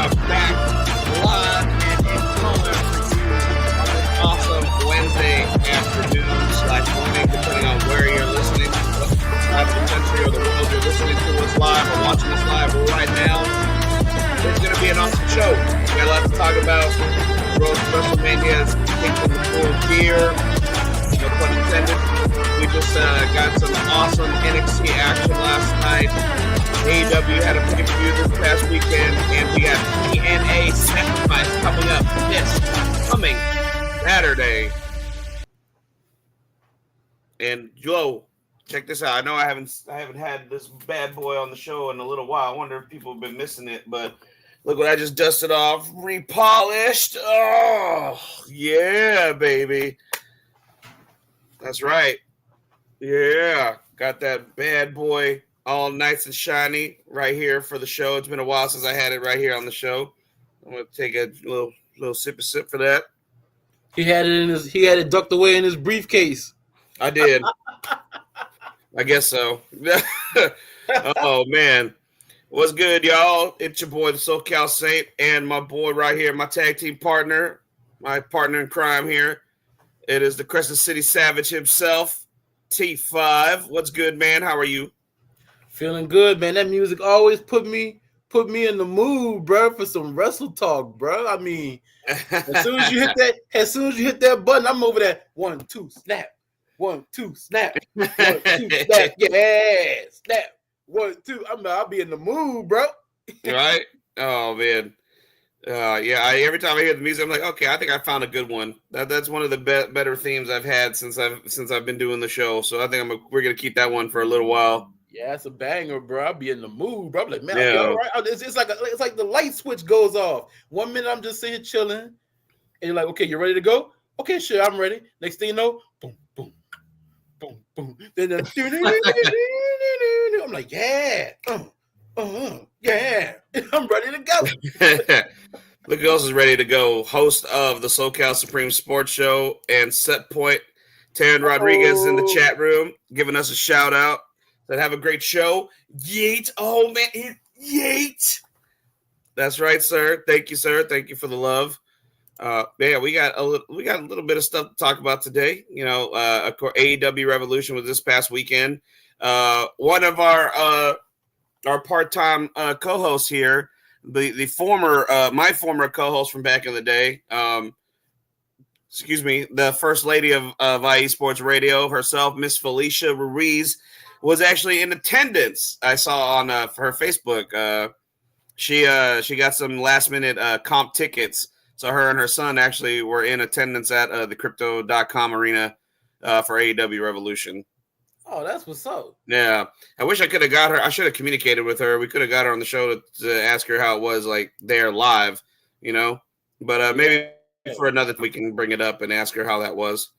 back live and in color for you on this awesome Wednesday afternoon / morning, depending on where you're listening, what side of the country or the world you're listening to us live or watching us live right now. It's going to be an awesome show. We got a lot to talk about. WrestleMania is taking the full gear. No pun intended. We just got some awesome NXT action last night. AEW had a pay-per-view this past weekend, and we got TNA Sacrifice coming up this coming Saturday. And Joe, check this out. I know I haven't had this bad boy on the show in a little while. I wonder if people have been missing it, but look what I just dusted off, repolished. Oh, yeah, baby. That's right. Yeah, got that bad boy all nice and shiny right here for the show. It's been a while since I had it right here on the show. I'm gonna take a little sip for that. He had it ducked away in his briefcase. I did. I guess so. Oh man. What's good, y'all? It's your boy, the SoCal Saint, and my boy right here, my tag team partner, my partner in crime here. It is the Crescent City Savage himself, T5. What's good, man? How are you? Feeling good, man. That music always put me in the mood, bro, for some wrestle talk, bro. I mean, as soon as you hit that button, I'm over there. 1, 2, snap. 1, 2, snap. 1, 2, snap. Yeah, snap. 1, 2. I'll be in the mood, bro. Right? Oh man. Every time I hear the music, I'm like, okay, I think I found a good one. That's one of the better themes I've had since I've been doing the show. So I think we're gonna keep that one for a little while. Yeah, it's a banger, bro. I'll be in the mood, bro. I'm like, man, I'll be all right. It's like the light switch goes off. 1 minute I'm just sitting chilling, and you're like, okay, you ready to go? Okay, sure, I'm ready. Next thing you know, boom, boom, boom, boom. Then I'm like, yeah, yeah, I'm ready to go. Look who else is ready to go. Host of the SoCal Supreme Sports Show and Set Point, Taryn Rodriguez in the chat room, giving us a shout out. That have a great show. Yeet. Oh man, yeet. That's right, sir. Thank you, sir. Thank you for the love. We got a little bit of stuff to talk about today. You know, of course, AEW Revolution was this past weekend. One of our part-time co-hosts here, the former my former co-host from back in the day. The first lady of IE Sports Radio herself, Miss Felicia Ruiz, was actually in attendance. I saw on her Facebook. She got some last minute comp tickets. So her and her son actually were in attendance at the Crypto.com arena for AEW Revolution. Oh, that's what's up. Yeah. I wish I could have got her. I should have communicated with her. We could have got her on the show to ask her how it was like there live, you know. But maybe for another we can bring it up and ask her how that was.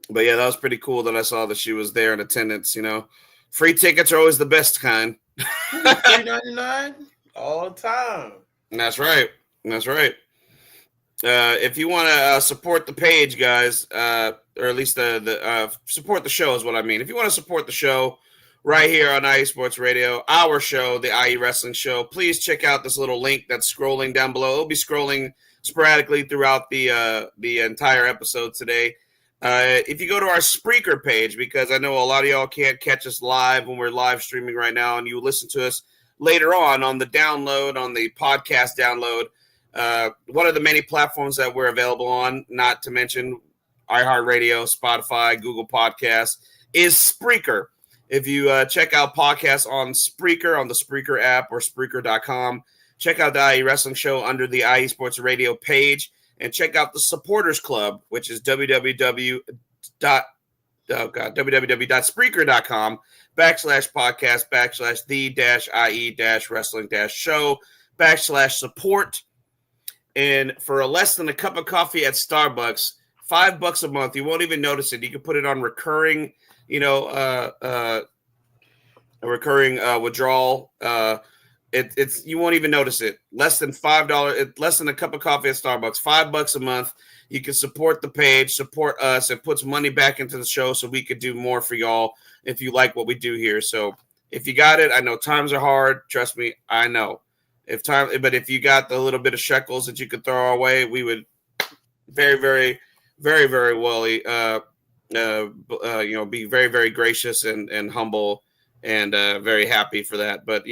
But yeah, that was pretty cool that I saw that she was there in attendance. You know, free tickets are always the best kind. $3.99 all the time. That's right. That's right. If you want to support the page, guys, or at least support the show is what I mean. If you want to support the show right here on IE Sports Radio, our show, the IE Wrestling Show, please check out this little link that's scrolling down below. It'll be scrolling sporadically throughout the entire episode today. If you go to our Spreaker page, because I know a lot of y'all can't catch us live when we're live streaming right now, and you listen to us later on the download, on the podcast download, one of the many platforms that we're available on, not to mention iHeartRadio, Spotify, Google Podcasts, is Spreaker. If you check out podcasts on Spreaker, on the Spreaker app or Spreaker.com, check out the IE Wrestling Show under the IE Sports Radio page. And check out the Supporters Club, which is www.spreaker.com/the-IE-wrestling-show/support. And for less than a cup of coffee at Starbucks, $5 a month, you won't even notice it. You can put it on recurring, a recurring withdrawal. It's you won't even notice it. Less than $5, less than a cup of coffee at Starbucks. $5 a month. You can support the page, support us. It puts money back into the show so we could do more for y'all if you like what we do here. So if you got it, I know times are hard. Trust me, I know. But if you got the little bit of shekels that you could throw our way, we would very, very, very, very well, be very, very gracious and humble and very happy for that. But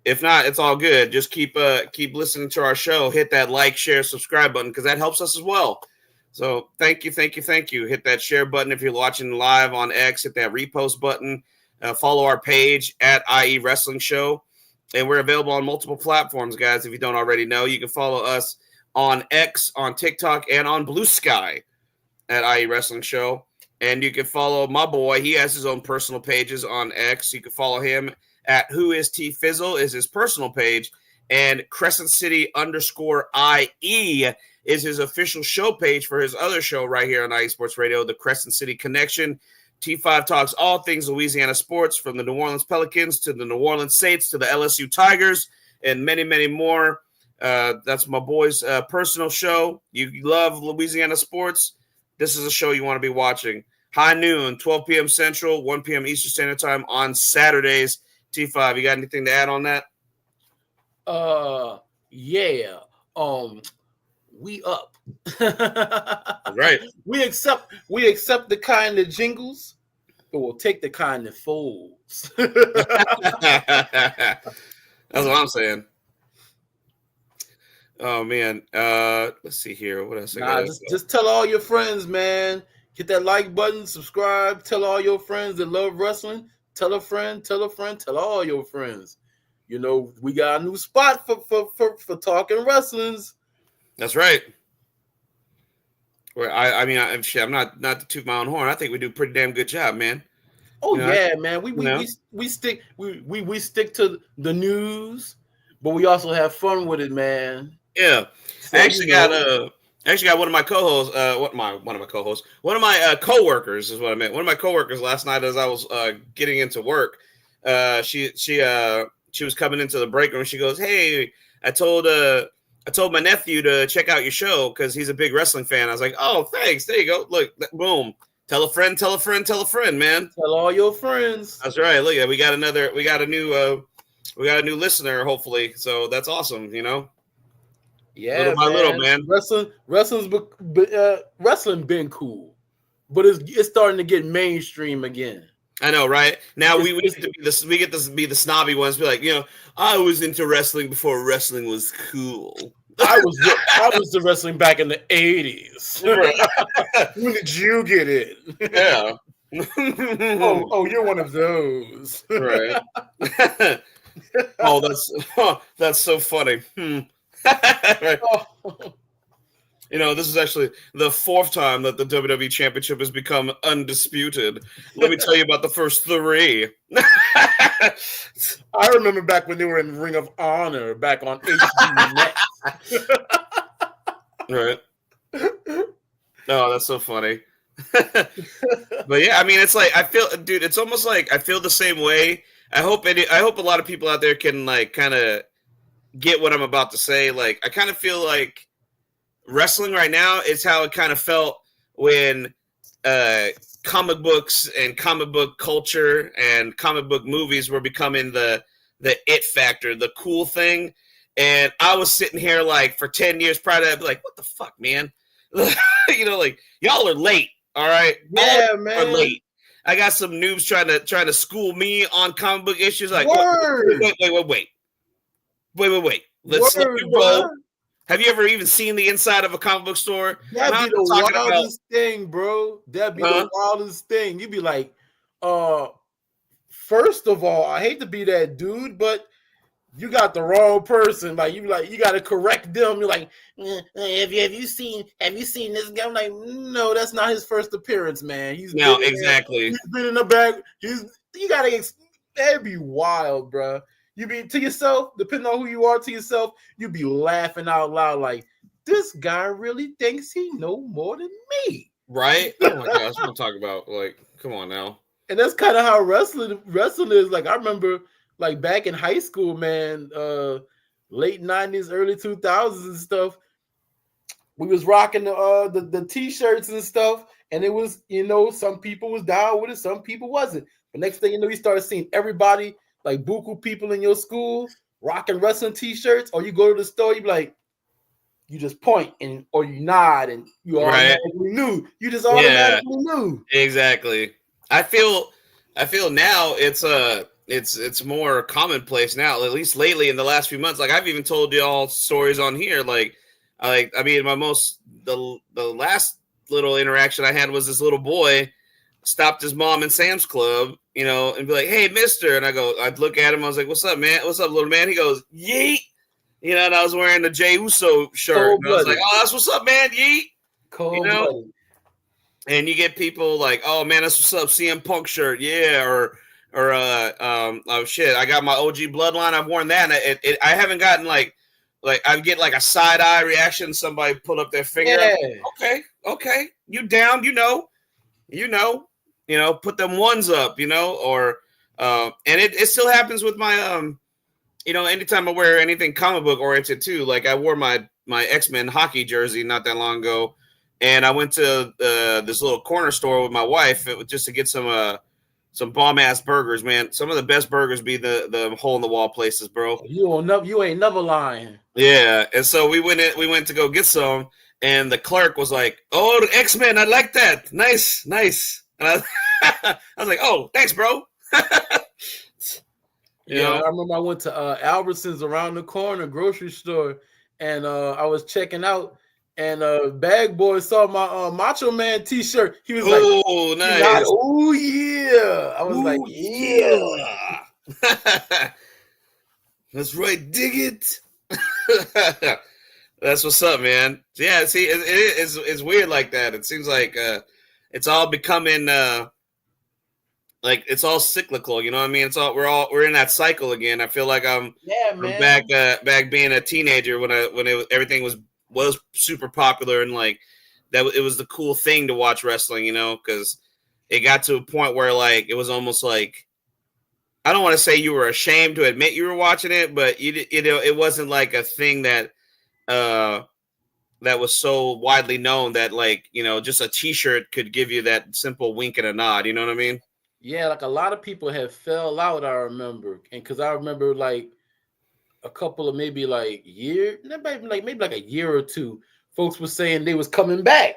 if not, it's all good. Just keep listening to our show. Hit that like, share, subscribe button because that helps us as well. So thank you. Hit that share button if you're watching live on X. Hit that repost button. Follow our page at IE Wrestling Show. And we're available on multiple platforms, guys. If you don't already know, you can follow us on X, on TikTok, and on Blue Sky at IE Wrestling Show. And you can follow my boy. He has his own personal pages on X. You can follow him at Who Is T Fizzle is his personal page. And Crescent City _IE is his official show page for his other show right here on IE Sports Radio, the Crescent City Connection. T5 talks all things Louisiana sports, from the New Orleans Pelicans to the New Orleans Saints to the LSU Tigers and many, many more. That's my boy's personal show. You love Louisiana sports, this is a show you want to be watching. High noon, 12 p.m. Central, 1 p.m. Eastern Standard Time on Saturdays. T5, you got anything to add on that? Yeah. We up. Right. We accept the kind that jingles, but we'll take the kind that folds. That's what I'm saying. Oh man. Let's see here. What else? Just tell all your friends, man. Hit that like button, subscribe, tell all your friends that love wrestling. Tell a friend, tell all your friends. We got a new spot for talking wrestlings. That's right. Where I'm not to toot my own horn. I think we do a pretty damn good job, man. Oh man. We stick to the news, but we also have fun with it, man. Yeah, So, I actually got one of my co-hosts. One of my coworkers is what I meant. One of my coworkers last night, as I was getting into work, she was coming into the break room. She goes, "Hey, I told my nephew to check out your show because he's a big wrestling fan." I was like, "Oh, thanks. There you go. Look, boom. Tell a friend, man. Tell all your friends." That's right. Look, we got a new listener, hopefully. So that's awesome. Yeah, little by little, man. Wrestling been cool, but it's starting to get mainstream again. I know, right? Now we get to be the snobby ones, be like, I was into wrestling before wrestling was cool. I was the wrestling back in the 80s. When did you get it? Yeah. oh, you're one of those. Right. That's so funny. Right. This is actually the fourth time that the WWE Championship has become undisputed. Let me tell you about the first three. I remember back when they were in Ring of Honor back on HD. Right. Oh, that's so funny. But yeah, I mean, it's like it's almost like I feel the same way. I hope a lot of people out there can kind of get what I'm about to say. Like, I kind of feel like wrestling right now is how it kind of felt when comic books and comic book culture and comic book movies were becoming the it factor, the cool thing. And I was sitting here like for 10 years prior to that, like, what the fuck, man? Like, y'all are late. All right. Yeah, y'all man. are late. I got some noobs trying to school me on comic book issues. Like, wait. Let's slow roll. Have you ever even seen the inside of a comic book store? That'd be the wildest thing, bro. That'd be the wildest thing. You'd be like, first of all, I hate to be that dude, but you got the wrong person. Like, you got to correct them. You're like, have you seen this guy? I'm like, no, that's not his first appearance, man. He's been in the back. That'd be wild, bro. You be to yourself, depending on who you are to yourself, you be laughing out loud like, this guy really thinks he know more than me. Right? Oh my gosh, what I'm talking about. Like, come on now. And that's kind of how wrestling is. Like, I remember like back in high school, man, late 90s, early 2000s and stuff. We was rocking the t-shirts and stuff, and it was, some people was down with it, some people wasn't. But next thing you know, you started seeing everybody, like buku people in your school, rocking wrestling t-shirts, or you go to the store, you be like, you just point and or you nod and you automatically knew. You just automatically knew. Exactly. I feel now it's more commonplace now, at least lately in the last few months. Like I've even told you all stories on here. I mean, the last little interaction I had was this little boy stopped his mom in Sam's Club, and be like, "Hey, mister," and I'd look at him, I was like, "What's up, man? What's up, little man?" He goes, "Yeet," and I was wearing the Jey Uso shirt, and I was like, "Oh, that's what's up, man, yeet." Cold-blooded. And you get people like, "Oh man, that's what's up, CM Punk shirt, yeah," or oh shit, I got my OG Bloodline, I've worn that, and I haven't gotten like I get like a side eye reaction. Somebody pull up their finger. Yeah. Okay, you down? Put them ones up, or and it still happens with my anytime I wear anything comic book oriented too. Like I wore my X-Men hockey jersey not that long ago, and I went to this little corner store with my wife just to get some bomb ass burgers, man. Some of the best burgers be the hole in the wall places, bro. You ain't never lying. Yeah, and so we went to go get some, and the clerk was like, "Oh, the X-Men, I like that. Nice." And I was like, "Oh, thanks, bro." I remember I went to Albertsons around the corner grocery store, and I was checking out, and Bag Boy saw my Macho Man T-shirt. He was like, "Oh, nice. Oh yeah." I was like, "Yeah." That's right, dig it. That's what's up, man. Yeah, see, it's weird like that. It seems like it's all becoming like it's all cyclical. You know what I mean? We're in that cycle again. I feel like I'm back being a teenager when everything was super popular, and like that it was the cool thing to watch wrestling. Because it got to a point where like it was almost like, I don't want to say you were ashamed to admit you were watching it, but it wasn't like a thing that was so widely known that like, just a T-shirt could give you that simple wink and a nod. You know what I mean? Yeah, like a lot of people have fell out, I remember. And because I remember like a couple of maybe like a year or two, folks were saying they was coming back.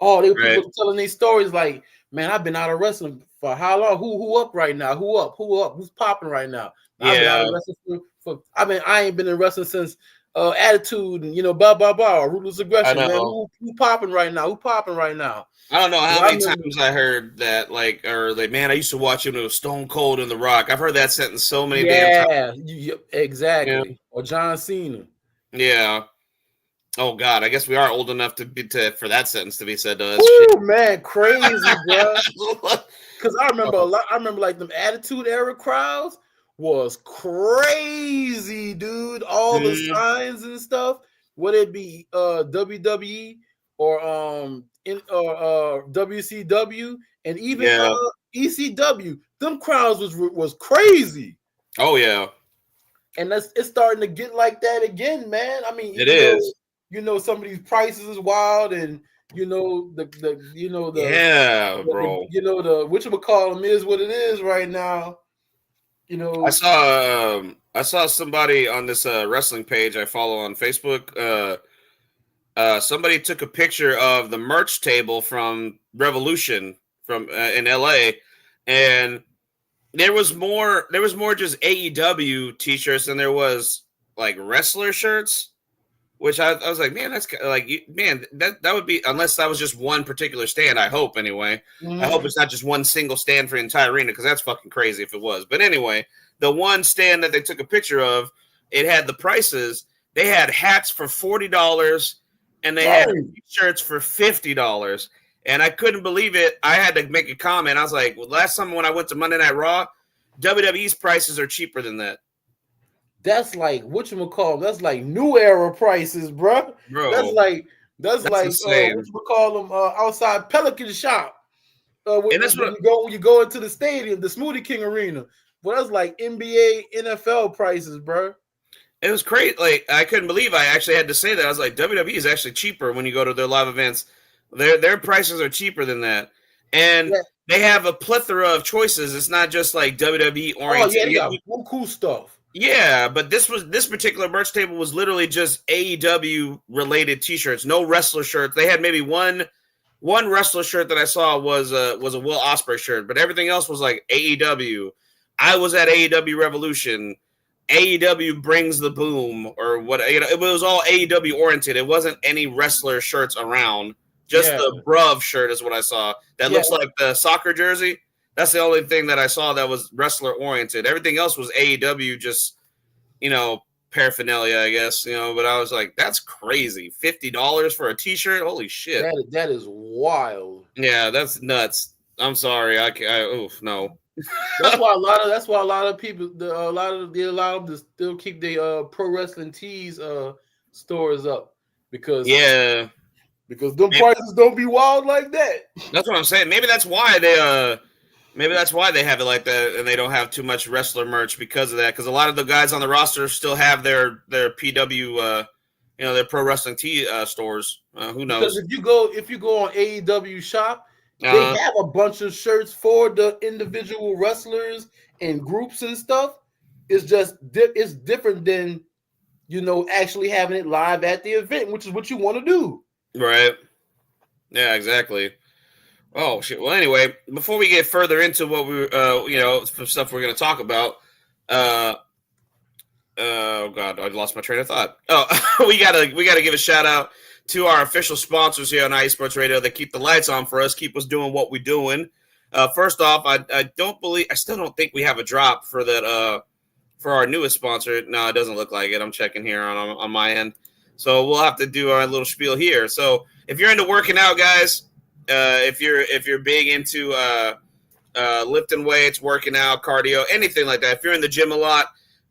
Oh, people telling these stories like, "Man, I've been out of wrestling for how long? Who up right now? Who up? Who's popping right now?" I've been out of wrestling I ain't been in wrestling since Attitude and blah blah blah, Ruthless Aggression. Man, who popping right now? I don't know how many times I heard that, man, I used to watch him. It was Stone Cold and The Rock. I've heard that sentence so many damn times. Yeah, exactly. Yeah. Or John Cena. Yeah. Oh God, I guess we are old enough for that sentence to be said to us. Oh man, crazy, bro. Because I remember a lot. I remember like them Attitude Era crowds was crazy, dude. All the signs and stuff. Would it be WWE or WCW and even ECW? Them crowds was crazy. Oh yeah. And it's starting to get like that again, man. I mean, it is. Some of these prices is wild, and bro. The whatchamacallem is what it is right now. I saw somebody on this wrestling page I follow on Facebook. Somebody took a picture of the merch table from Revolution from in LA, and there was more just AEW t-shirts than there was like wrestler shirts, which I was like, man, that's like, man, that would be, unless that was just one particular stand. I hope anyway. I hope it's not just one single stand for the entire arena, because that's fucking crazy if it was. But anyway, the one stand that they took a picture of, it had the prices. They had hats for $40, and they had t-shirts for $50. And I couldn't believe it. I had to make a comment. I was like, well, last time when I went to Monday Night Raw, WWE's prices are cheaper than that. That's like whatchamacallem. That's like new era prices, bro. That's like whatchamacallem outside Pelican shop. When you go into the stadium, the Smoothie King Arena. Well, that's like NBA, NFL prices, bro. It was crazy. Like, I couldn't believe I actually had to say that. I was like, WWE is actually cheaper when you go to their live events. Their prices are cheaper than that. And they have a plethora of choices. It's not just like WWE oriented. Oh, yeah, they got cool stuff. Yeah, but this particular merch table was literally just AEW related T-shirts, no wrestler shirts. They had maybe one wrestler shirt that I saw was a Will Ospreay shirt, but everything else was like AEW. I was at AEW Revolution. AEW brings the boom, or what? It was all AEW oriented. It wasn't any wrestler shirts around. Just the Bruv shirt is what I saw. That looks like the soccer jersey. That's the only thing that I saw that was wrestler oriented. Everything else was AEW, just paraphernalia, I guess. But I was like, that's crazy. $50 for a T-shirt? Holy shit! That is wild. Yeah, that's nuts. I'm sorry. No. That's why a lot of people, a lot of them to still keep their pro wrestling tees stores up because them prices don't be wild like that. That's what I'm saying. Maybe that's why they have it like that, and they don't have too much wrestler merch because of that. Because a lot of the guys on the roster still have their PW, their pro wrestling tee stores. Who knows? Because if you go on AEW shop. They have a bunch of shirts for the individual wrestlers and groups and stuff. It's just it's different than actually having it live at the event, which is what you want to do. Right. Yeah, exactly. Oh shit. Well, anyway, before we get further into what we some stuff we're going to talk about, oh god, I lost my train of thought. Oh, we gotta give a shout out to our official sponsors here on IE Sports Radio that keep the lights on for us, keep us doing what we're doing. First off, I still don't think we have a drop for that for our newest sponsor. No, it doesn't look like it. I'm checking here on my end, so we'll have to do our little spiel here. So if you're into working out, guys, if you're big into lifting weights, working out, cardio, anything like that, if you're in the gym a lot,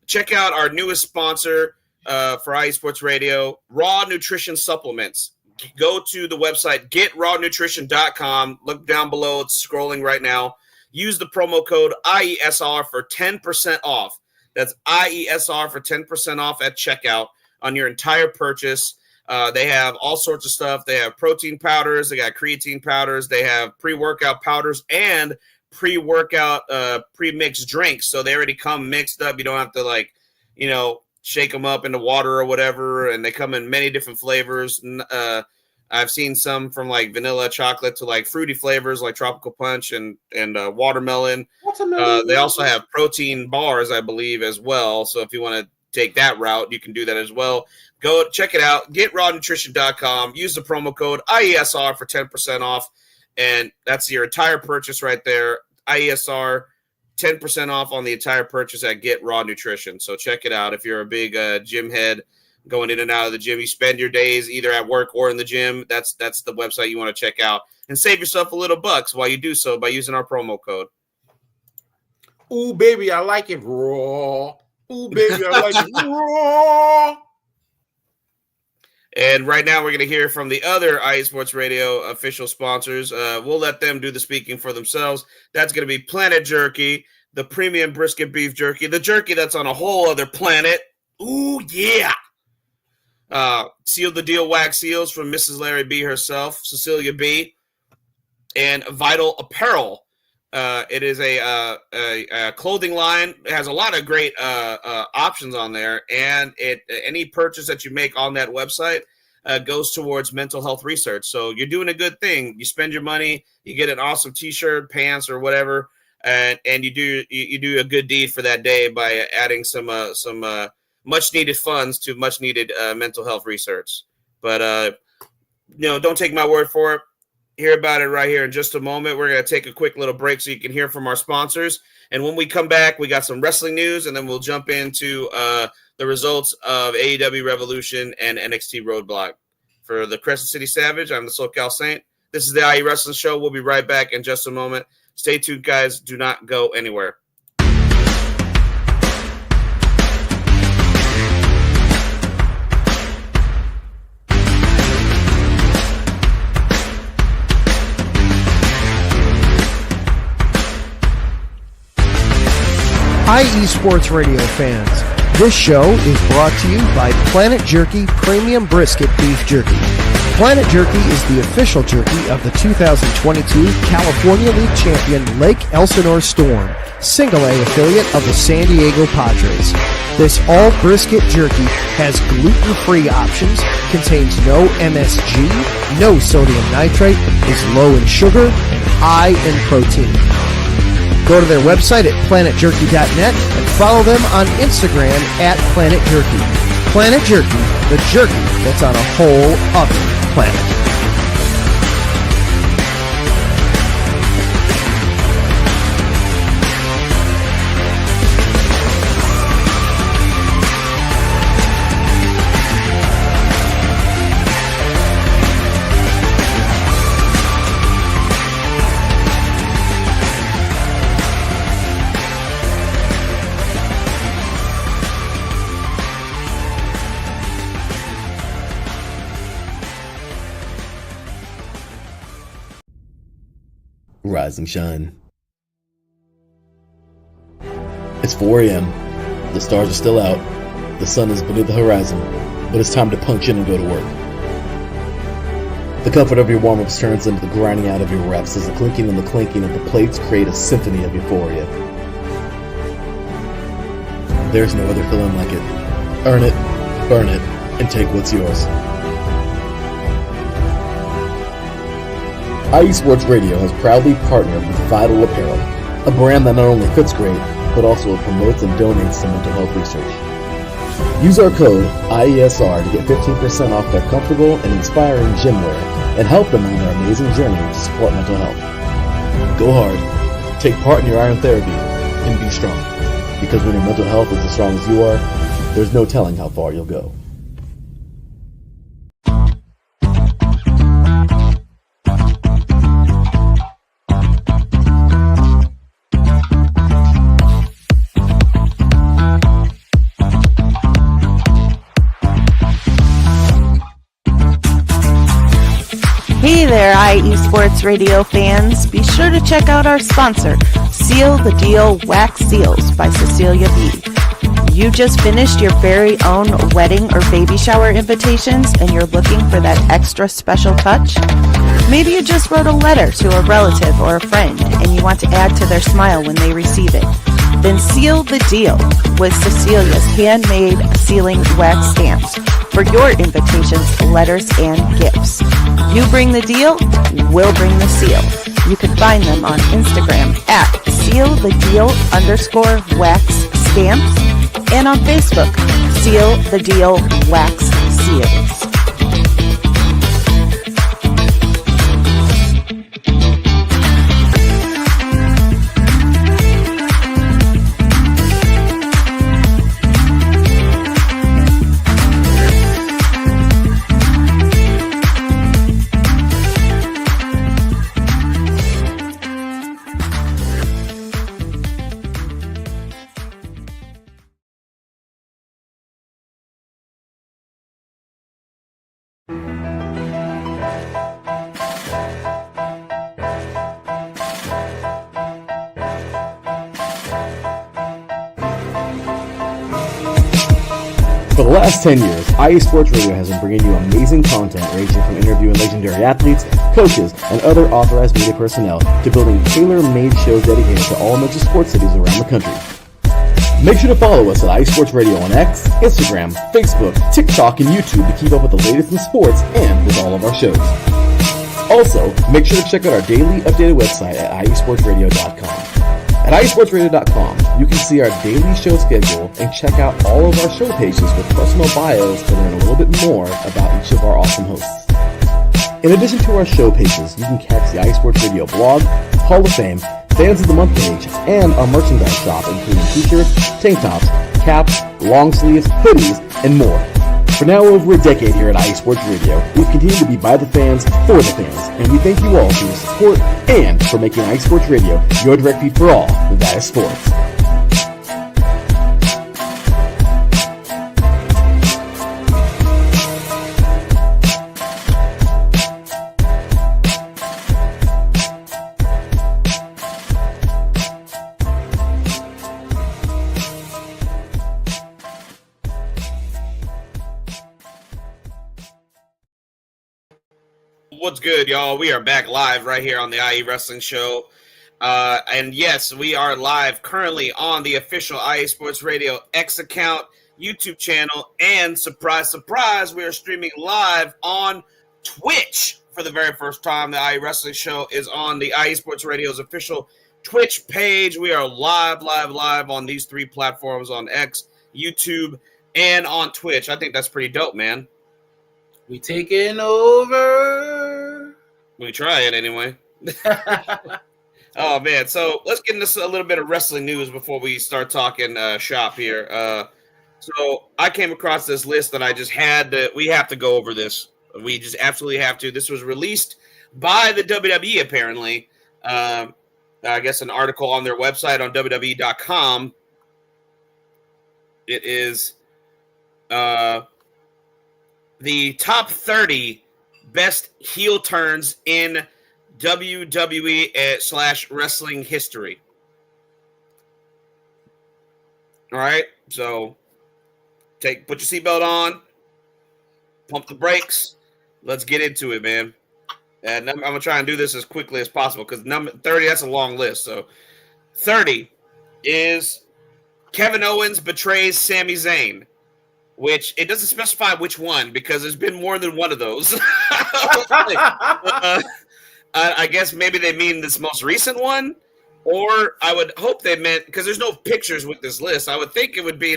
check out our newest sponsor. For IE Sports Radio, Raw Nutrition Supplements. Go to the website, getrawnutrition.com. Look down below. It's scrolling right now. Use the promo code IESR for 10% off. That's IESR for 10% off at checkout on your entire purchase. They have all sorts of stuff. They have protein powders. They got creatine powders. They have pre-workout powders and pre-workout pre-mixed drinks. So they already come mixed up. You don't have to shake them up into water or whatever, and they come in many different flavors. I've seen some from like vanilla chocolate to like fruity flavors like tropical punch and watermelon. They also have protein bars, I believe, as well. So if you want to take that route, you can do that as well. Go check it out. GetRawNutrition.com. Use the promo code IESR for 10% off, and that's your entire purchase right there. IESR. 10% off on the entire purchase at Get Raw Nutrition. So check it out. If you're a big gym head going in and out of the gym, you spend your days either at work or in the gym, that's the website you want to check out. And save yourself a little bucks while you do so by using our promo code. Ooh, baby, I like it raw. Ooh, baby, I like it raw. And right now we're going to hear from the other IE Sports Radio official sponsors. We'll let them do the speaking for themselves. That's going to be Planet Jerky, the premium brisket beef jerky, the jerky that's on a whole other planet. Ooh, yeah. Seal the Deal wax seals from Mrs. Larry B herself, Cecilia B. And Vital Apparel. It is a clothing line. It has a lot of great options on there, and any purchase that you make on that website goes towards mental health research. So you're doing a good thing. You spend your money, you get an awesome T-shirt, pants, or whatever, and you do a good deed for that day by adding some much needed funds to much needed mental health research. But don't take my word for it. Hear about it right here in just a moment. We're going to take a quick little break so you can hear from our sponsors. And when we come back, we got some wrestling news, and then we'll jump into the results of AEW Revolution and NXT Roadblock. For the Crescent City Savage, I'm the SoCal Saint. This is the IE Wrestling Show. We'll be right back in just a moment. Stay tuned, guys. Do not go anywhere. IE Sports Radio fans, this show is brought to you by Planet Jerky Premium Brisket Beef Jerky. Planet Jerky is the official jerky of the 2022 California League champion Lake Elsinore Storm. single-A affiliate of the San Diego Padres. This all brisket jerky has gluten-free options, contains no MSG, no sodium nitrate, is low in sugar, and high in protein. Go to their website at planetjerky.net and follow them on Instagram at Planet Jerky. Planet Jerky, the jerky that's on a whole other planet. Rise and shine. It's 4 a.m. The stars are still out. The sun is beneath the horizon, but it's time to punch in and go to work. The comfort of your warm-ups turns into the grinding out of your reps as the clinking and the clanking of the plates create a symphony of euphoria. There's no other feeling like it. Earn it, burn it, and take what's yours. IE Sports Radio has proudly partnered with Vital Apparel, a brand that not only fits great, but also promotes and donates to mental health research. Use our code IESR to get 15% off their comfortable and inspiring gym wear and help them on their amazing journey to support mental health. Go hard, take part in your iron therapy, and be strong. Because when your mental health is as strong as you are, there's no telling how far you'll go. Hey there, IE Sports Radio fans. Be sure to check out our sponsor, Seal the Deal Wax Seals by Cecilia B. You just finished your very own wedding or baby shower invitations and you're looking for that extra special touch? Maybe you just wrote a letter to a relative or a friend and you want to add to their smile when they receive it. Then seal the deal with Cecilia's handmade sealing wax stamps for your invitations, letters, and gifts. You bring the deal, we'll bring the seal. You can find them on Instagram at sealthedeal_wax stamps and on Facebook, Seal the Deal Wax Seals. For the last 10 years, IE Sports Radio has been bringing you amazing content ranging from interviewing legendary athletes, coaches, and other authorized media personnel to building tailor-made shows dedicated to all major sports cities around the country. Make sure to follow us at IE Sports Radio on X, Instagram, Facebook, TikTok, and YouTube to keep up with the latest in sports and with all of our shows. Also, make sure to check out our daily updated website at iesportsradio.com. At iesportsradio.com, you can see our daily show schedule and check out all of our show pages with personal bios to learn a little bit more about each of our awesome hosts. In addition to our show pages, you can catch the IE Sports Radio blog, Hall of Fame, Fans of the Month page, and our merchandise shop including t-shirts, tank tops, caps, long sleeves, hoodies, and more. For now over a decade here at IE Sports Radio, we've continued to be by the fans, for the fans, and we thank you all for your support and for making IE Sports Radio your direct feed for all that is sports. What's good, y'all? We are back live right here on the IE Wrestling Show. And yes, we are live currently on the official IA Sports Radio X account, YouTube channel, and surprise, surprise, we are streaming live on Twitch for the very first time. The IA Wrestling Show is on the IA Sports Radio's official Twitch page. We are live on these three platforms, on X, YouTube, and on Twitch. I think that's pretty dope, man. We taking over. We try it anyway. Oh, man. So let's get into a little bit of wrestling news before we start talking shop here. So I came across this list that I just had to, we have to go over this. We just absolutely have to. This was released by the WWE, apparently. I guess an article on their website on WWE.com. It is the top 30 best heel turns in WWE / wrestling history. All right, so put your seatbelt on, pump the brakes. Let's get into it, man. And I'm gonna try and do this as quickly as possible because number 30, that's a long list. So 30 is Kevin Owens betrays Sami Zayn, which it doesn't specify which one because there's been more than one of those. I guess maybe they mean this most recent one, or I would hope they meant, because there's no pictures with this list, I would think it would be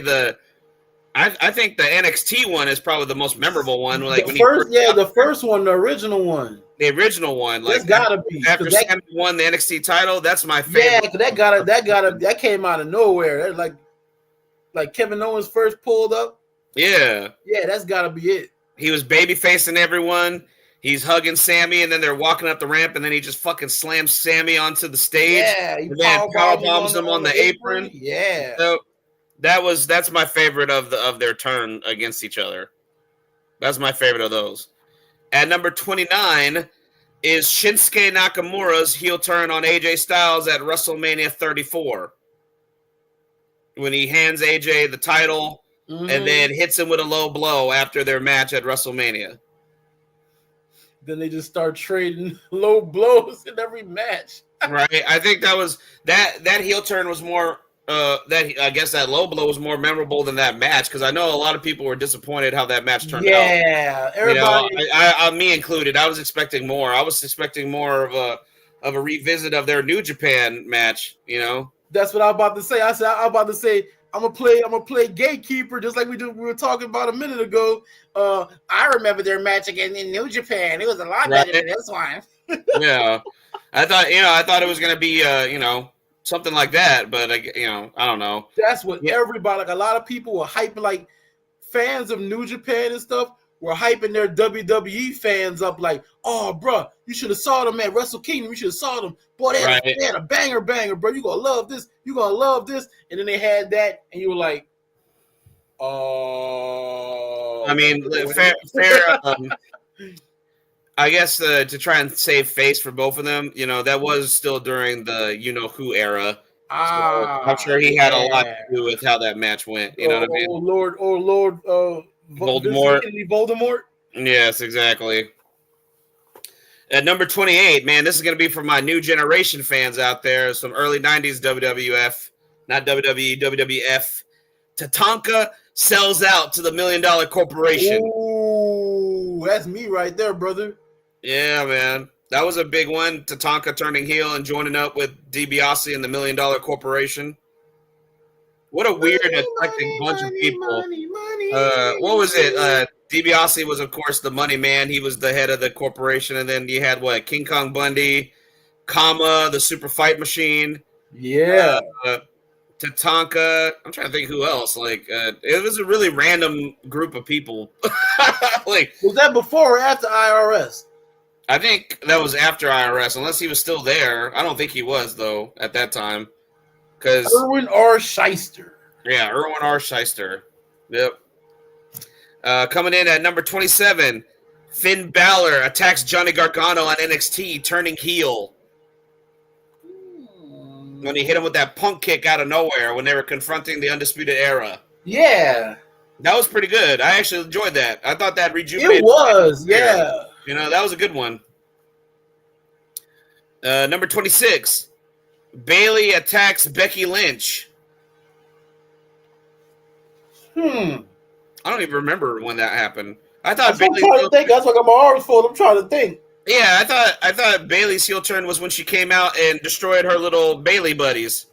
I think the NXT one is probably the most memorable one. Like the first one, the original one. The original one, like it's gotta be after Sami won the NXT title. That's my favorite. Yeah, that came out of nowhere. Like Kevin Owens first pulled up. Yeah, that's gotta be it. He was baby facing everyone. He's hugging Sami, and then they're walking up the ramp, and then he just fucking slams Sami onto the stage. Yeah, and then power bombs him on the apron. Yeah, so that's my favorite of their turn against each other. That's my favorite of those. At number 29 is Shinsuke Nakamura's heel turn on AJ Styles at WrestleMania 34, when he hands AJ the title and then hits him with a low blow after their match at WrestleMania. Then they just start trading low blows in every match. Right. I think that was that heel turn was more I guess that low blow was more memorable than that match, because I know a lot of people were disappointed how that match turned out. Yeah, everybody. I me included. I was expecting more. I was expecting more of a revisit of their New Japan match. That's what I was about to say. I'm about to say I'm gonna play gatekeeper, just like we were talking about a minute ago. I remember their match again in New Japan. It was a lot better than this one. Yeah, I thought it was gonna be something like that, but I don't know. That's what everybody, like a lot of people were hyping, like fans of New Japan and stuff were hyping their WWE fans up, like, oh, bro, you should have saw them at Wrestle Kingdom. You should have saw them. Boy, they had a banger, bro. You gonna love this. You gonna love this. And then they had that, and you were like, oh. I mean, fair. I guess to try and save face for both of them, that was still during the who era. So I'm sure he had a lot to do with how that match went. You know what I mean? Oh Lord, Voldemort. Yes, exactly. At number 28, man, this is going to be for my new generation fans out there. Some early 90s WWF, not WWE, WWF. Tatanka sells out to the $1 Million Corporation. Ooh, that's me right there, brother. Yeah, man. That was a big one. Tatanka turning heel and joining up with DiBiase and the $1 Million Corporation. What a weird, eclectic bunch of people. What was it? DiBiase was, of course, the money man. He was the head of the corporation. And then you had, King Kong Bundy, Kama, the super fight machine. Yeah. Tatanka. I'm trying to think who else. It was a really random group of people. Was that before or after IRS? I think that was after IRS, unless he was still there. I don't think he was, though, at that time. Irwin R. Shyster. Yeah, Irwin R. Shyster. Yep. Coming in at number 27, Finn Balor attacks Johnny Gargano on NXT, turning heel. When he hit him with that punk kick out of nowhere when they were confronting the Undisputed Era. Yeah. That was pretty good. I actually enjoyed that. I thought that rejuvenated. It was, yeah. That was a good one. Number 26, Bailey attacks Becky Lynch. I don't even remember when that happened. I That's thought what I'm trying to think. That's what I'm always for. I'm trying to think. Yeah, I thought Bailey's heel turn was when she came out and destroyed her little Bailey buddies.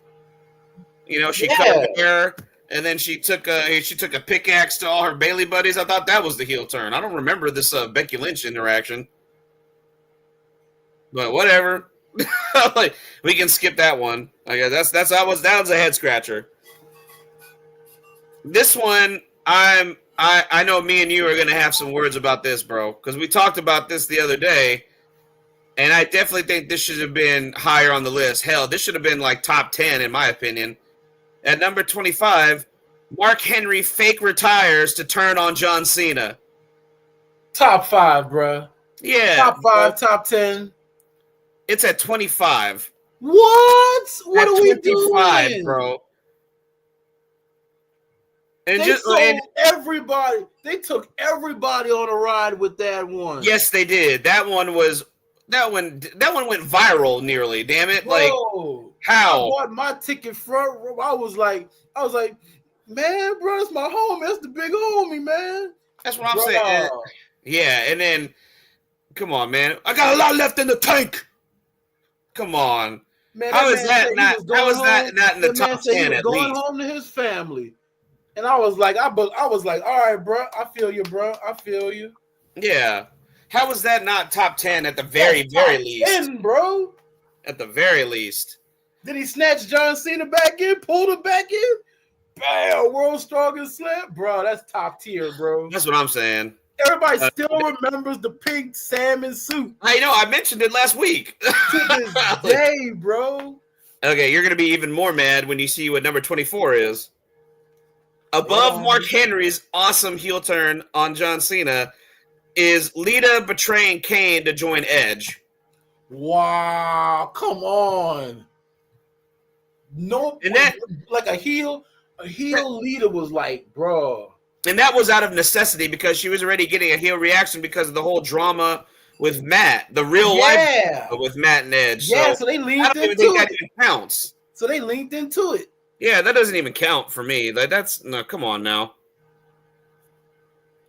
You know, she cut her hair, and then she took a pickaxe to all her Bailey buddies. I thought that was the heel turn. I don't remember this Becky Lynch interaction, but whatever. Like, we can skip that one. I guess that was a head scratcher. This one, I know me and you are gonna have some words about this, bro, because we talked about this the other day, and I definitely think this should have been higher on the list. Hell, this should have been like top 10 in my opinion. At number 25, Mark Henry fake retires to turn on John Cena. Top 5, bro. Yeah. Top 5, top 10. It's at 25. What? What are we doing, bro? And everybody. They took everybody on a ride with that one. Yes, they did. That one went viral nearly. Damn it! Bro, like how? I bought my ticket front row. I was like, man, bro, it's my homie. That's the big homie, man. That's what I'm saying. Yeah, and then, come on, man. I got a lot left in the tank. Come on. Man, how is that not in the top 10 at least? Going home to his family. And I was like, all right, bro. I feel you, bro. I feel you. Yeah. How was that not top 10 at the very least? 10, bro. At the very least. Did he snatch John Cena back in? Pulled him back in? Bam! World's Strongest Slam? Bro, that's top tier, bro. That's what I'm saying. Everybody still remembers the pink salmon suit. I know. I mentioned it last week. To this day, bro. Okay, you're going to be even more mad when you see what number 24 is. Above Mark Henry's awesome heel turn on John Cena is Lita betraying Kane to join Edge. Wow, come on. No, and that, like a heel Lita was like, bro. And that was out of necessity because she was already getting a heel reaction because of the whole drama with Matt, the real life with Matt and Edge. Yeah, so they leaned into it. I don't even think that even counts. So they linked into it. Yeah, that doesn't even count for me. That's no, come on now.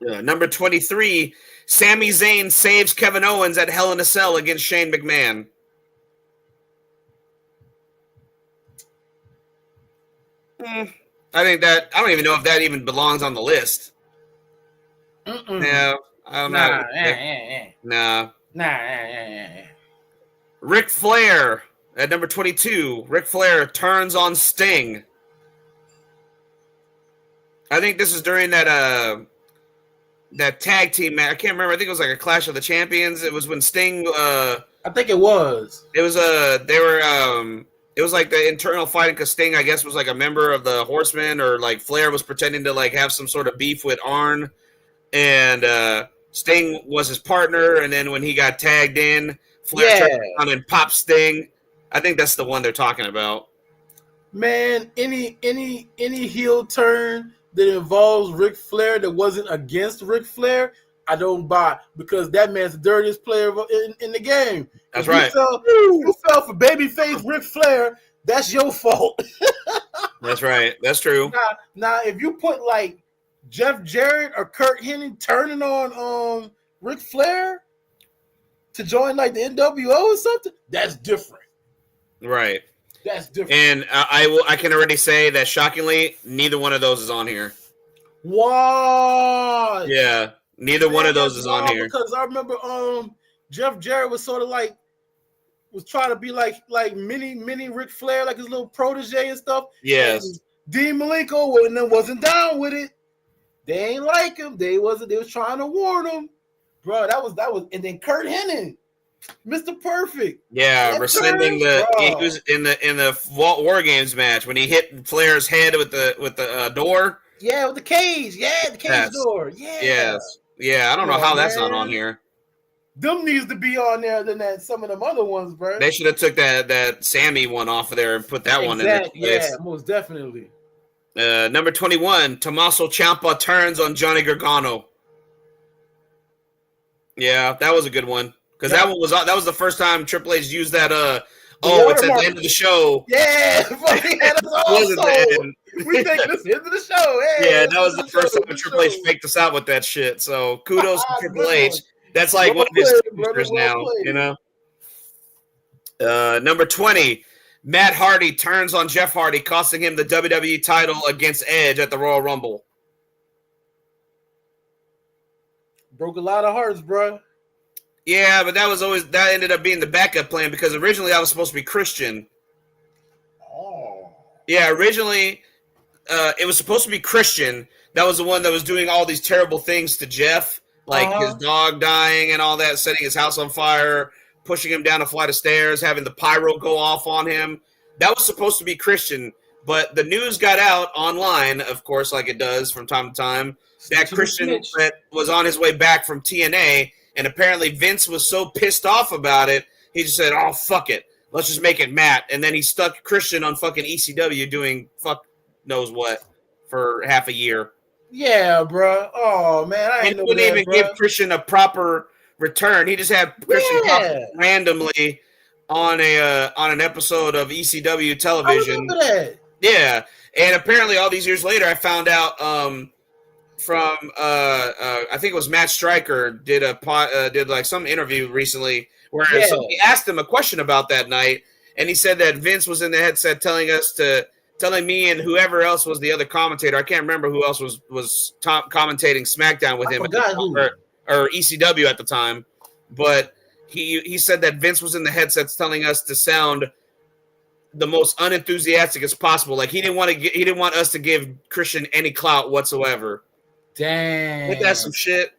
Number 23, Sami Zayn saves Kevin Owens at Hell in a Cell against Shane McMahon. I think that I don't even know if that even belongs on the list. Yeah, I don't know. Nah. Ric Flair at number 22. Ric Flair turns on Sting. I think this is during that tag team match. I can't remember. I think it was like a Clash of the Champions. It was when Sting. I think it was. It was it was like the internal fighting because Sting, I guess, was like a member of the Horsemen, or like Flair was pretending to like have some sort of beef with Arn, and Sting was his partner. And then when he got tagged in, Flair turned on and popped Sting. I think that's the one they're talking about. Man, any heel turn that involves Ric Flair that wasn't against Ric Flair, I don't buy, because that man's the dirtiest player in the game. That's right. You fell for babyface Ric Flair, that's your fault. That's right. That's true. Now, if you put like Jeff Jarrett or Kurt Hennig turning on Ric Flair to join like the NWO or something, that's different. Right. That's different. And I can already say that shockingly, neither one of those is on here. What? Yeah, neither one of those is on here. Because I remember Jeff Jarrett was sort of like was trying to be like mini Ric Flair, like his little protege and stuff. Yes. And Dean Malenko wasn't down with it. They ain't like him. They was trying to warn him. Bro, that was and then Kurt Hennig. Mr. Perfect. Yeah, rescinding he was in the War Games match when he hit Flair's head with the door. Yeah, with the cage. Yeah, the cage door. Yeah. Yes. Yeah, I don't know how that's not on here. Them needs to be on there than that some of them other ones, bro. They should have took that Sammy one off of there and put that one in there. Yeah, most definitely. Number 21, Tommaso Ciampa turns on Johnny Gargano. Yeah, that was a good one. Because that was the first time Triple H used that Oh, it's at the end of the show. Yeah, but he had us all Was it the sold. We think this is the show. Hey, yeah, that was the first time Triple H faked us out with that shit. So kudos to Triple H. That's like one of his features now, you know. Number 20, Matt Hardy turns on Jeff Hardy, costing him the WWE title against Edge at the Royal Rumble. Broke a lot of hearts, bro. Yeah, but that ended up being the backup plan because originally I was supposed to be Christian. Oh. Yeah, originally it was supposed to be Christian. That was the one that was doing all these terrible things to Jeff, like his dog dying and all that, setting his house on fire, pushing him down a flight of stairs, having the pyro go off on him. That was supposed to be Christian, but the news got out online, of course, like it does from time to time, that Christian was on his way back from TNA, and apparently Vince was so pissed off about it, he just said, oh, fuck it. Let's just make it Matt. And then he stuck Christian on fucking ECW doing fuck knows what for half a year. Yeah, bro. Oh, man. I and he wouldn't even give Christian a proper return. He just had Christian randomly on an episode of ECW television. I remember that. Yeah. And apparently all these years later, I found out from I think it was Matt Stryker did like some interview recently where somebody asked him a question about that night, and he said that Vince was in the headset telling me and whoever else was the other commentator. I can't remember who else was commentating SmackDown with him or ECW at the time, but he said that Vince was in the headsets telling us to sound the most unenthusiastic as possible. Like he didn't want us to give Christian any clout whatsoever. Damn. Ain't that some shit?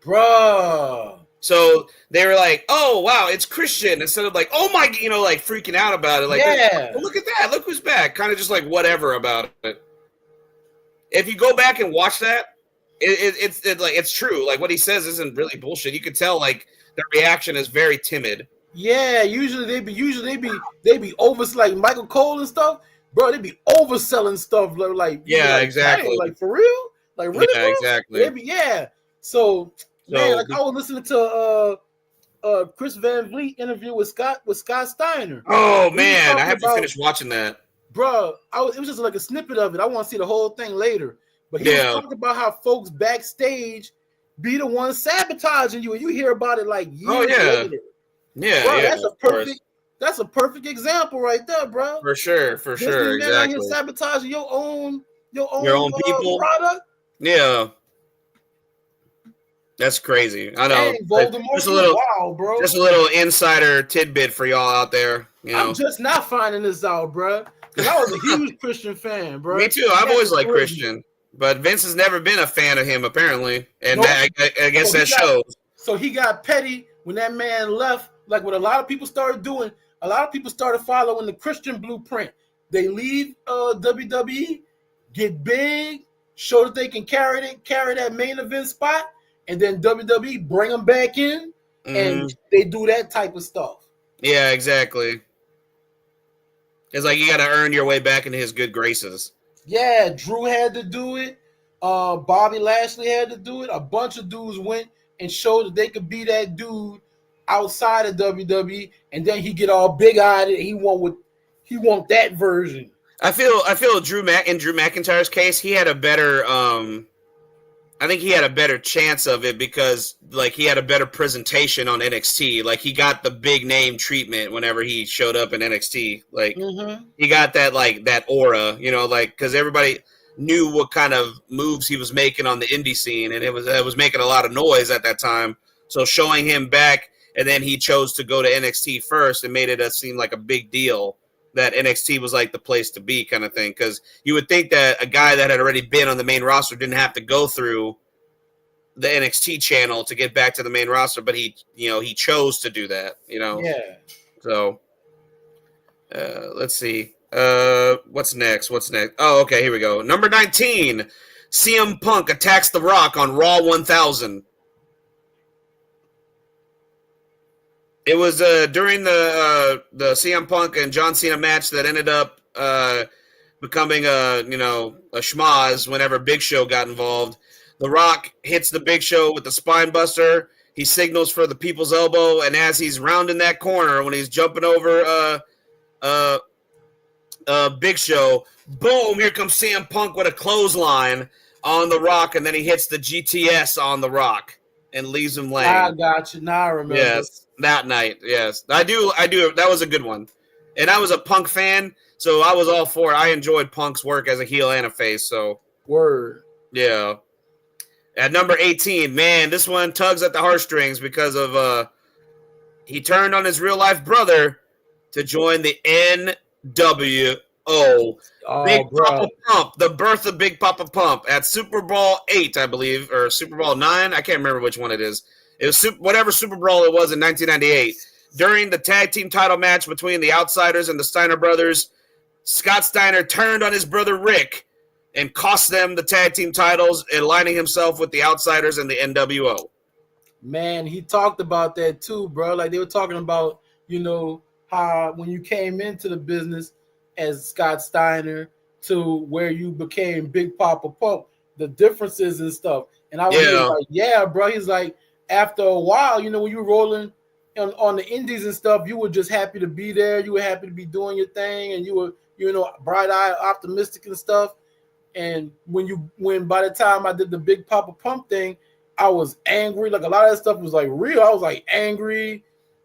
Bro. So they were like, oh, wow, it's Christian. Instead of like, oh, my, like freaking out about it. Like, oh, look at that. Look who's back. Kind of just like whatever about it. If you go back and watch that, it's true. Like what he says isn't really bullshit. You could tell like their reaction is very timid. Yeah, usually they be over like Michael Cole and stuff. Bro, they be overselling stuff like exactly. Like for real? Like really? Yeah, exactly. So man, like I was listening to Chris Van Vliet interview with Scott Steiner. Oh man, I have to finish watching that. Bro, it was just like a snippet of it. I want to see the whole thing later. But he was talking about how folks backstage be the ones sabotaging you, and you hear about it like years later. Yeah, bro, that's a perfect example right there, bro. For sure, exactly. You're sabotaging your own people product. Yeah, that's crazy. I know. Dang, just a little insider tidbit for y'all out there. I'm just not finding this out, bro. Because I was a huge Christian fan, bro. Me too. I've always liked Christian, but Vince has never been a fan of him apparently, and I guess that shows. So he got petty when that man left. Like what a lot of people started doing, a lot of people started following the Christian blueprint. They leave WWE, get big, show that they can carry that main event spot, and then WWE bring them back in, and they do that type of stuff. Yeah, exactly. It's like you got to earn your way back into his good graces. Yeah, Drew had to do it. Bobby Lashley had to do it. A bunch of dudes went and showed that they could be that dude outside of WWE, and then he get all big-eyed and he want that version. I feel Drew McIntyre's case, he had a better I think he had a better chance of it because like he had a better presentation on NXT. Like he got the big name treatment whenever he showed up in NXT. Like he got that aura, like because everybody knew what kind of moves he was making on the indie scene, and it was making a lot of noise at that time. So showing him back. And then he chose to go to NXT first and made it seem like a big deal that NXT was like the place to be kind of thing. Because you would think that a guy that had already been on the main roster didn't have to go through the NXT channel to get back to the main roster, but he chose to do that, Yeah. So let's see. What's next? Oh, okay, here we go. Number 19, CM Punk attacks The Rock on Raw 1000. It was during the CM Punk and John Cena match that ended up becoming a schmoz whenever Big Show got involved. The Rock hits the Big Show with the spine buster, He signals for the people's elbow, and as he's rounding that corner, when he's jumping over Big Show, boom, here comes CM Punk with a clothesline on The Rock, and then he hits the GTS on The Rock and leaves him laying. I got you. Now I remember. Yes, that night. Yes, I do. That was a good one. And I was a Punk fan, so I was all for it. I enjoyed Punk's work as a heel and a face. So word. Yeah. At number 18, man, this one tugs at the heartstrings because of he turned on his real life brother to join the NWO. Big Papa Pump, the birth of Big Papa Pump at Super Bowl 8, I believe, or Super Bowl 9. I can't remember which one it is. It was whatever Super Bowl it was in 1998. During the tag team title match between the Outsiders and the Steiner brothers, Scott Steiner turned on his brother Rick and cost them the tag team titles, aligning himself with the Outsiders and the NWO. Man, he talked about that too, bro. Like they were talking about, how when you came into the business as Scott Steiner to where you became Big Papa Pump, the differences and stuff. And I was like, yeah, bro. He's like, after a while, when you were rolling on the indies and stuff, you were just happy to be there. You were happy to be doing your thing, and you were, bright-eyed, optimistic and stuff. And when by the time I did the Big Papa Pump thing, I was angry. Like a lot of that stuff was like real. I was like angry,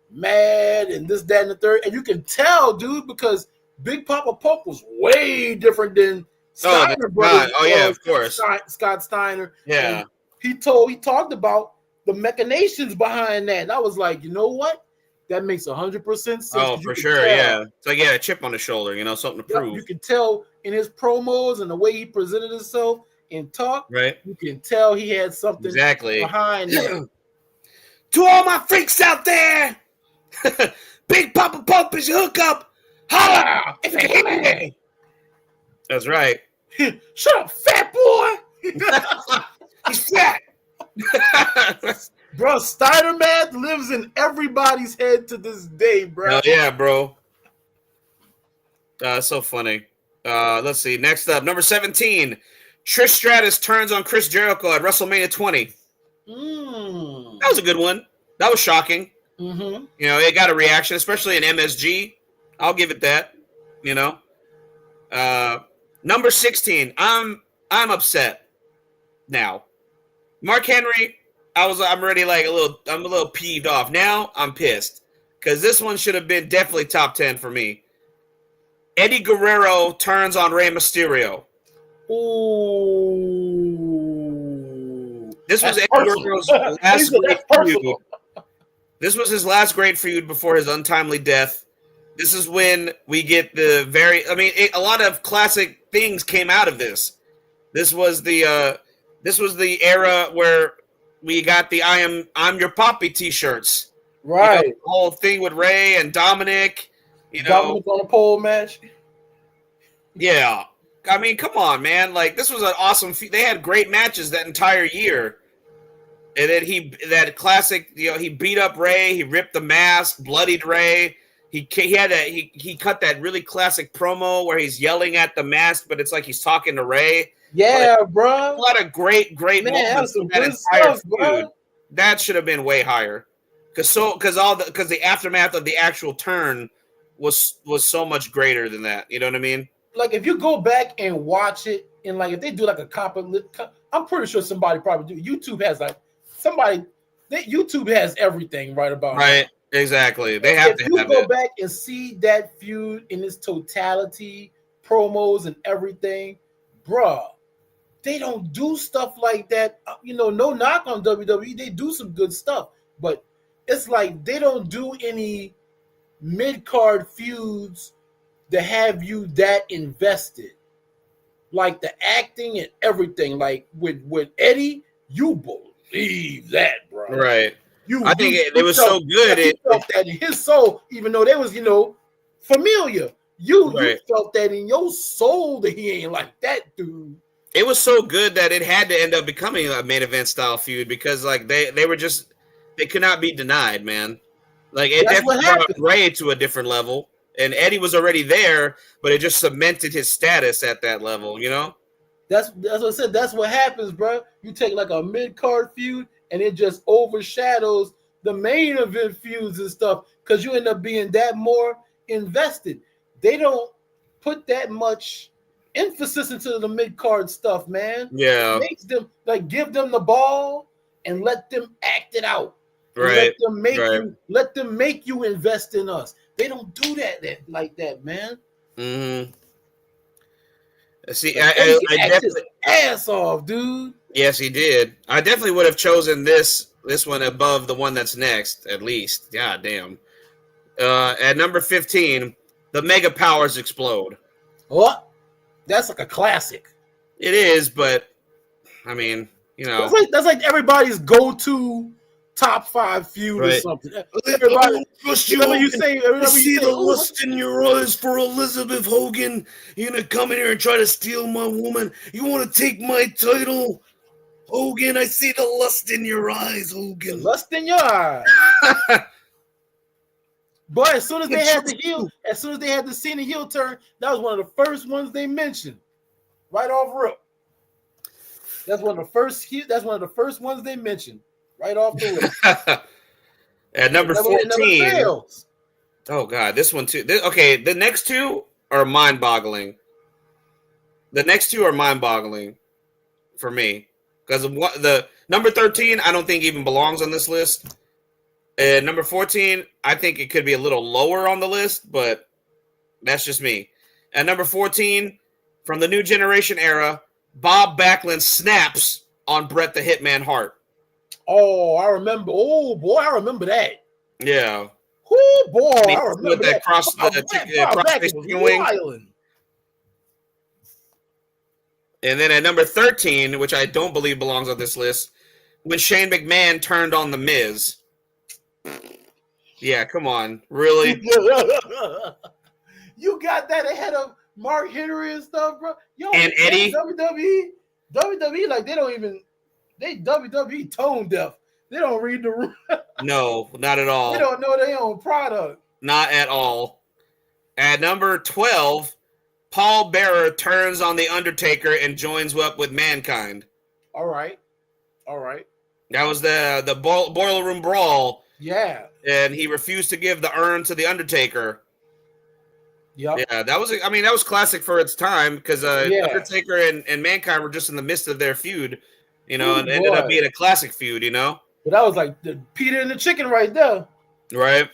mad, and this, that, and the third. And you can tell, dude, because Big Papa Pump was way different than Steiner brothers. Oh yeah, of course. Scott Steiner. Yeah. And he talked about the machinations behind that. And I was like, you know what? That makes 100% sense. Oh, for sure, yeah. It's like, a chip on the shoulder, something to prove. You can tell in his promos and the way he presented himself and talk, right? You can tell he had something behind it. To all my freaks out there, Big Papa Pump is your hookup. Holla if you hit me. That's right. Shut up, fat boy. He's fat. Bro, Steiner Math lives in everybody's head to this day, bro. Oh, yeah, bro. So funny. Let's see. Next up, number 17. Trish Stratus turns on Chris Jericho at WrestleMania 20. That was a good one. That was shocking. Mm-hmm. It got a reaction, especially in MSG. I'll give it that. Number 16. I'm upset now. Mark Henry. I'm already I'm a little peeved off. Now I'm pissed because this one should have been definitely top 10 for me. Eddie Guerrero turns on Rey Mysterio. Ooh. This was Eddie Guerrero's last great feud. This was his last great feud before his untimely death. This is when we get a lot of classic things came out of this. This was the era where we got the I'm Your Poppy t-shirts. Right. The whole thing with Ray and Dominic. Dominic on a pole match. Yeah. I mean, come on, man. Like, this was an awesome they had great matches that entire year. And then that classic, he beat up Ray, he ripped the mask, bloodied Ray. He cut that really classic promo where he's yelling at the mask, but it's like he's talking to Ray. Yeah, bro. A lot of great moments in that entire feud. That should have been way higher, because the aftermath of the actual turn was so much greater than that. You know what I mean? Like if you go back and watch it, and like if they do like a I'm pretty sure somebody probably do. YouTube has YouTube has everything right about right. Now. Exactly. They have to have it. If you go back and see that feud in its totality, promos and everything, bruh. They don't do stuff like that. No knock on WWE. They do some good stuff. But it's like they don't do any mid-card feuds that have you that invested. Like the acting and everything. Like with Eddie, you believe that, bro. Right. I think it was so good. He felt that in his soul, even though they was, familiar. You felt that in your soul that he ain't like that dude. It was so good that it had to end up becoming a main event style feud because like they could not be denied, man. Like it definitely brought Ray to a different level, and Eddie was already there, but it just cemented his status at that level. That's what I said. That's what happens, bro. You take like a mid card feud and it just overshadows the main event feuds and stuff because you end up being that more invested. They don't put that much emphasis into the mid-card stuff, man. Yeah. It makes them like give them the ball and let them act it out. Right. Let them make you invest in us. They don't do that like that, man. Mm-hmm. See, He I acted his definitely ass off, dude. Yes, he did. I definitely would have chosen this one above the one that's next, at least. God damn. At number 15, the Mega Powers explode. What? That's like a classic. It is, but I mean, you know, that's like everybody's go-to top 5 feud or something. Everybody, whenever you say, the lust in your eyes for Elizabeth Hogan. You're gonna come in here and try to steal my woman. You want to take my title, Hogan? I see the lust in your eyes, Hogan. Lust in your eyes. But as soon as they had the Cena heel turn, that was one of the first ones they mentioned, right off rip. That's one of the first ones they mentioned, right off the rip. At number 14. Oh God, this one too. Okay, the next two are mind-boggling. For me, because the number 13, I don't think even belongs on this list. And number 14, I think it could be a little lower on the list, but that's just me. At number 14, from the New Generation era, Bob Backlund snaps on Bret the Hitman Hart. Oh, I remember. Oh, boy, I remember that. Yeah. Oh, boy, I remember that. Cross wild. And then at number 13, which I don't believe belongs on this list, when Shane McMahon turned on The Miz. Yeah, come on. Really? You got that ahead of Mark Henry and stuff, bro. Yo, and Eddie. WWE, like they WWE tone deaf. They don't read the room. No, not at all. They don't know their own product. Not at all. At number 12, Paul Bearer turns on The Undertaker and joins up with Mankind. All right. That was the Boiler Room Brawl. Yeah. And he refused to give the urn to The Undertaker. Yep. Yeah, that was classic for its time because Undertaker and Mankind were just in the midst of their feud, and it ended up being a classic feud, But that was like the Peter and the chicken right there. Right.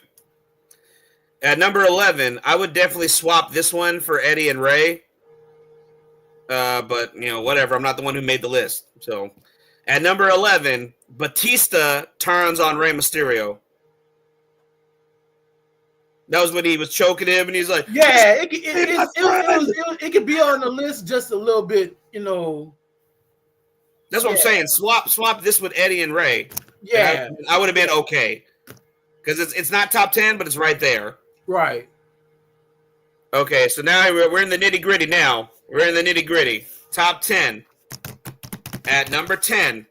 At number 11, I would definitely swap this one for Eddie and Ray. But, whatever. I'm not the one who made the list. So, at number 11, Batista turns on Rey Mysterio. That was when he was choking him, and he's like, "Yeah, it could be on the list just a little bit, That's what I'm saying. Swap this with Eddie and Ray. Yeah, and I would have been okay because it's not top 10, but it's right there. Right. Okay, so now we're in the nitty gritty. Now we're in the nitty gritty. Top 10. At number 10.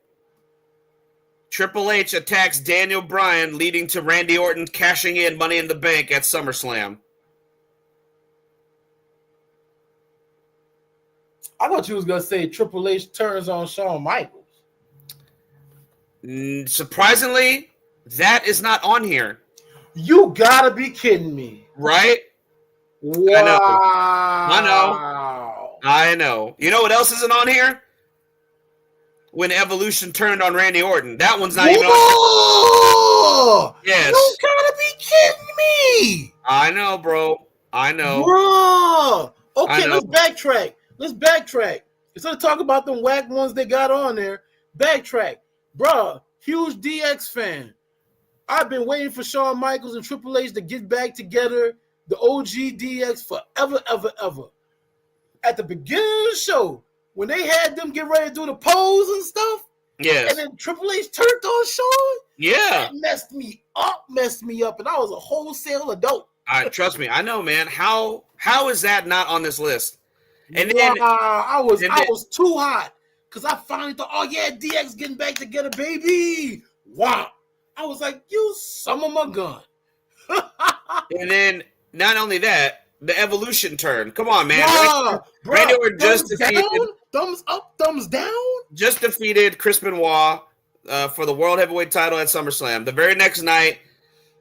Triple H attacks Daniel Bryan, leading to Randy Orton cashing in Money in the Bank at SummerSlam. I thought you was going to say Triple H turns on Shawn Michaels. Surprisingly, that is not on here. You got to be kidding me. Right? Wow. I know. You know what else isn't on here? When Evolution turned on Randy Orton. That one's not even on. Yes. You gotta be kidding me. I know, bro. I know. Bro. Okay, let's backtrack. Instead of talking about them whack ones they got on there, backtrack. Bro, huge DX fan. I've been waiting for Shawn Michaels and Triple H to get back together, the OG DX, forever, ever, ever. At the beginning of the show, when they had them get ready to do the pose and stuff, yes, and then Triple H turned on Shawn, yeah, that messed me up, and I was a wholesale adult. Trust me, I know, man. How is that not on this list? And then I was too hot because I finally thought, oh yeah, DX getting back together, baby. Wow, I was like, you son of a gun. And then not only that. The Evolution turn. Come on, man. Randy Orton just defeated. Thumbs up, thumbs down. Just defeated Chris Benoit, for the World Heavyweight title at SummerSlam. The very next night,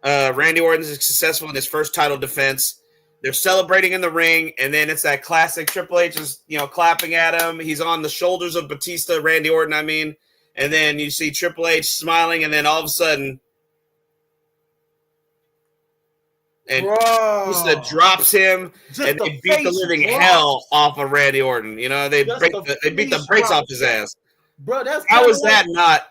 Randy Orton is successful in his first title defense. They're celebrating in the ring, and then it's that classic Triple H is, clapping at him. He's on the shoulders of Batista, Randy Orton, I mean. And then you see Triple H smiling, and then all of a sudden, and Batista drops him, and they beat the living hell off of Randy Orton. They beat the brakes off his ass. Bro, how is that not?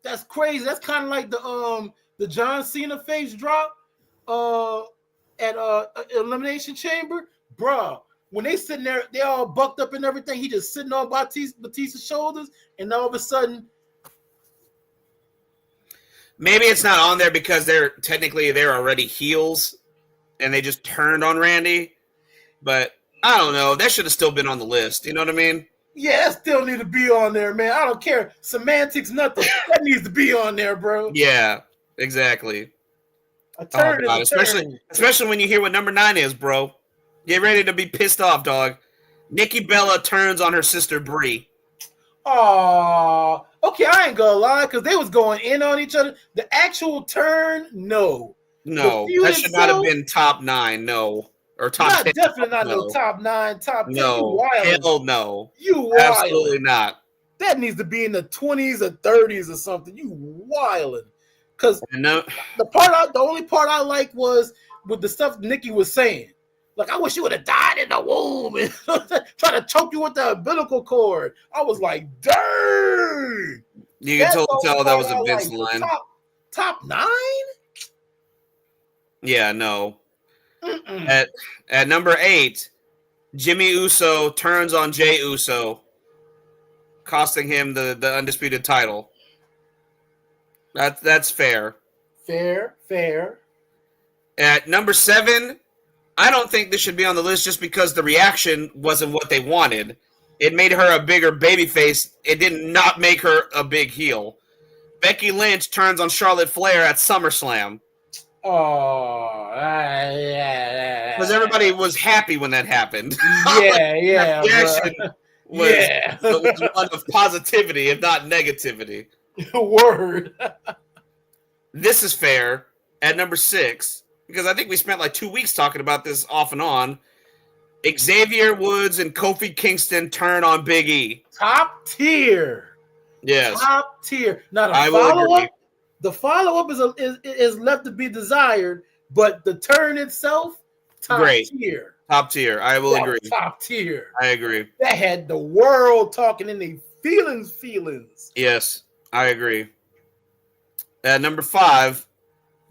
That's crazy. That's kind of like the John Cena face drop at Elimination Chamber, bro. When they sitting there, they all bucked up and everything. He just sitting on Batista's shoulders, and all of a sudden, maybe it's not on there because they're already heels, and they just turned on Randy. But I don't know. That should have still been on the list. You know what I mean? Yeah, that still need to be on there, man. I don't care. Semantics, nothing. That needs to be on there, bro. Yeah, exactly. Especially when you hear what number 9 is, bro. Get ready to be pissed off, dog. Nikki Bella turns on her sister Brie. Oh, okay. I ain't gonna lie, because they was going in on each other. The actual turn, no. That should not have been top 9, no. Or top 10. Definitely not no top 9, top 10. No, hell no. You wild. Absolutely not. That needs to be in the 20s or 30s or something. You wildin'. Because the only part I liked was with the stuff Nikki was saying. Like, I wish you would have died in the womb and trying to choke you with the umbilical cord. I was like, dang. You can totally tell that was a Vince line. Top 9? Yeah, no. At number 8, Jimmy Uso turns on Jey Uso, costing him the undisputed title. That's fair. Fair. At number 7, I don't think this should be on the list just because the reaction wasn't what they wanted. It made her a bigger babyface. It did not make her a big heel. Becky Lynch turns on Charlotte Flair at SummerSlam. Oh, because everybody was happy when that happened. Yeah. was one of positivity, if not negativity. Word. This is fair. At number 6, because I think we spent like 2 weeks talking about this off and on. Xavier Woods and Kofi Kingston turn on Big E. Top tier. Yes. Top tier. Now the follow-up is left to be desired, but the turn itself, top tier. Top tier. I will agree. Top tier. I agree. That had the world talking in their feelings. Yes, I agree. At number 5,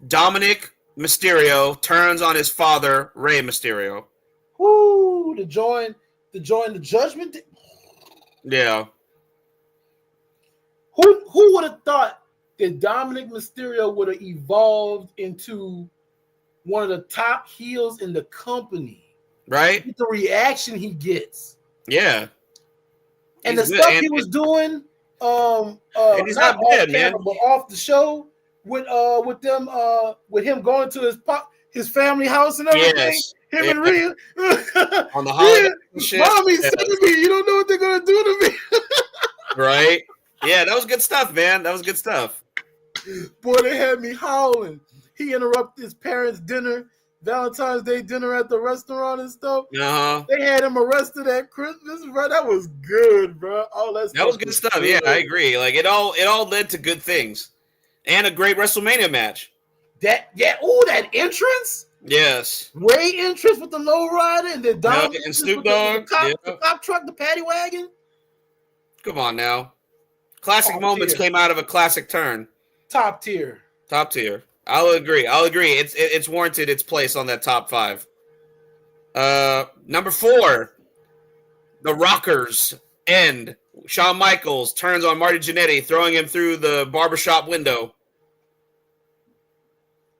Dominic Mysterio turns on his father, Rey Mysterio. Woo! To join the Judgment. Yeah. Who would have thought that Dominic Mysterio would have evolved into one of the top heels in the company? Right? The reaction he gets. Yeah. And the stuff he was doing, and he's not bad, man. But off the show with him going to his family house and everything. Yes. Him and Rhea on the holiday shit. Mommy said to me, you don't know what they're gonna do to me. Right? Yeah, that was good stuff, man. That was good stuff. Boy, they had me howling. He interrupted his parents' dinner, Valentine's Day dinner at the restaurant and stuff. Uh-huh. They had him arrested at Christmas, bro. That was good, bro. That was good stuff. Yeah, I agree. Like it all led to good things, and a great WrestleMania match. That entrance. Yes. Ray entrance with the lowrider and then Dominic and Snoop Dogg. The cop truck, the paddy wagon. Come on now. Classic moments came out of a classic turn. Top tier. I'll agree. It's warranted its place on that top 5. Number 4, the Rockers end. Shawn Michaels turns on Marty Jannetty, throwing him through the barbershop window.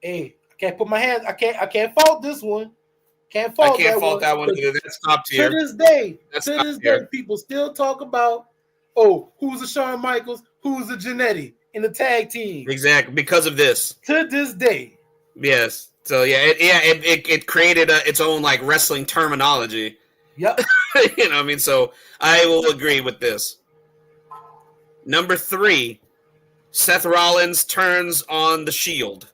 Hey, I can't put my hands. I can't fault this one. I can't fault that one either. That's top tier. To this day, people still talk about, who's the Shawn Michaels, who's the Jannetty in the tag team. Exactly, because of this. To this day. Yes. So it created its own like wrestling terminology. Yep. You know what I mean? So I will agree with this. Number 3, Seth Rollins turns on the Shield.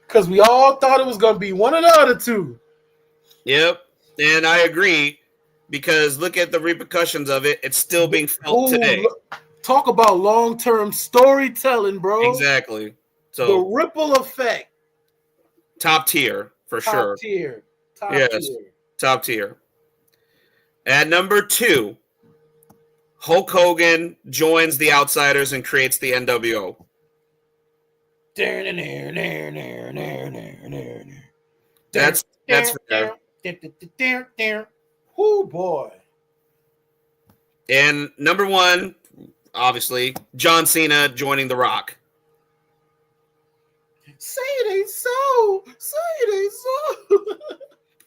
Because we all thought it was going to be one of the other two. Yep. And I agree because look at the repercussions of it. It's still being felt today. Talk about long-term storytelling, bro. Exactly. So the ripple effect. Top tier for sure. Top tier. Top tier. At number 2, Hulk Hogan joins the Outsiders and creates the NWO. That's fair. Oh boy. And number 1, obviously, John Cena joining The Rock. Say it ain't so. Say it ain't so.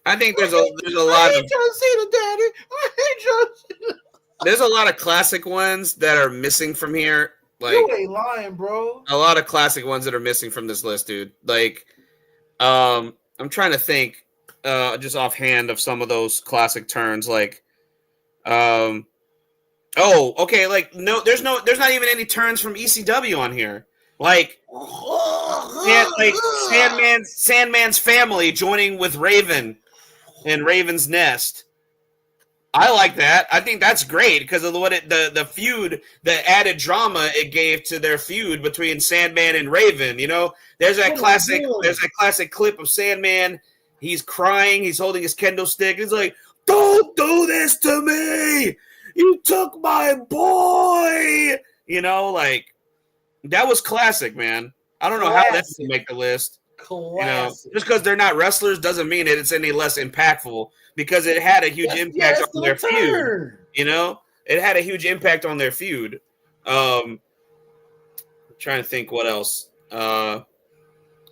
I think there's a lot I hate of John Cena, Daddy. I hate John Cena. there's a lot of classic ones that are missing from here. Like You ain't lying, bro. a lot of classic ones that are missing from this list, dude. Like, I'm trying to think, just offhand of some of those classic turns. Like, oh, okay. Like, there's not even any turns from ECW on here. Like, Sandman's family joining with Raven and Raven's Nest. I like that. I think that's great because of the feud, the added drama it gave to their feud between Sandman and Raven. You know, there's that classic clip of Sandman. He's crying. He's holding his kendo stick. He's like, "Don't do this to me! You took my boy!" You know, like that was classic, man. I don't know how that didn't make the list. Classic. You know, just because they're not wrestlers doesn't mean that it's any less impactful. Because it had a huge impact on their feud. You know, it had a huge impact on their feud. I'm trying to think what else. Oh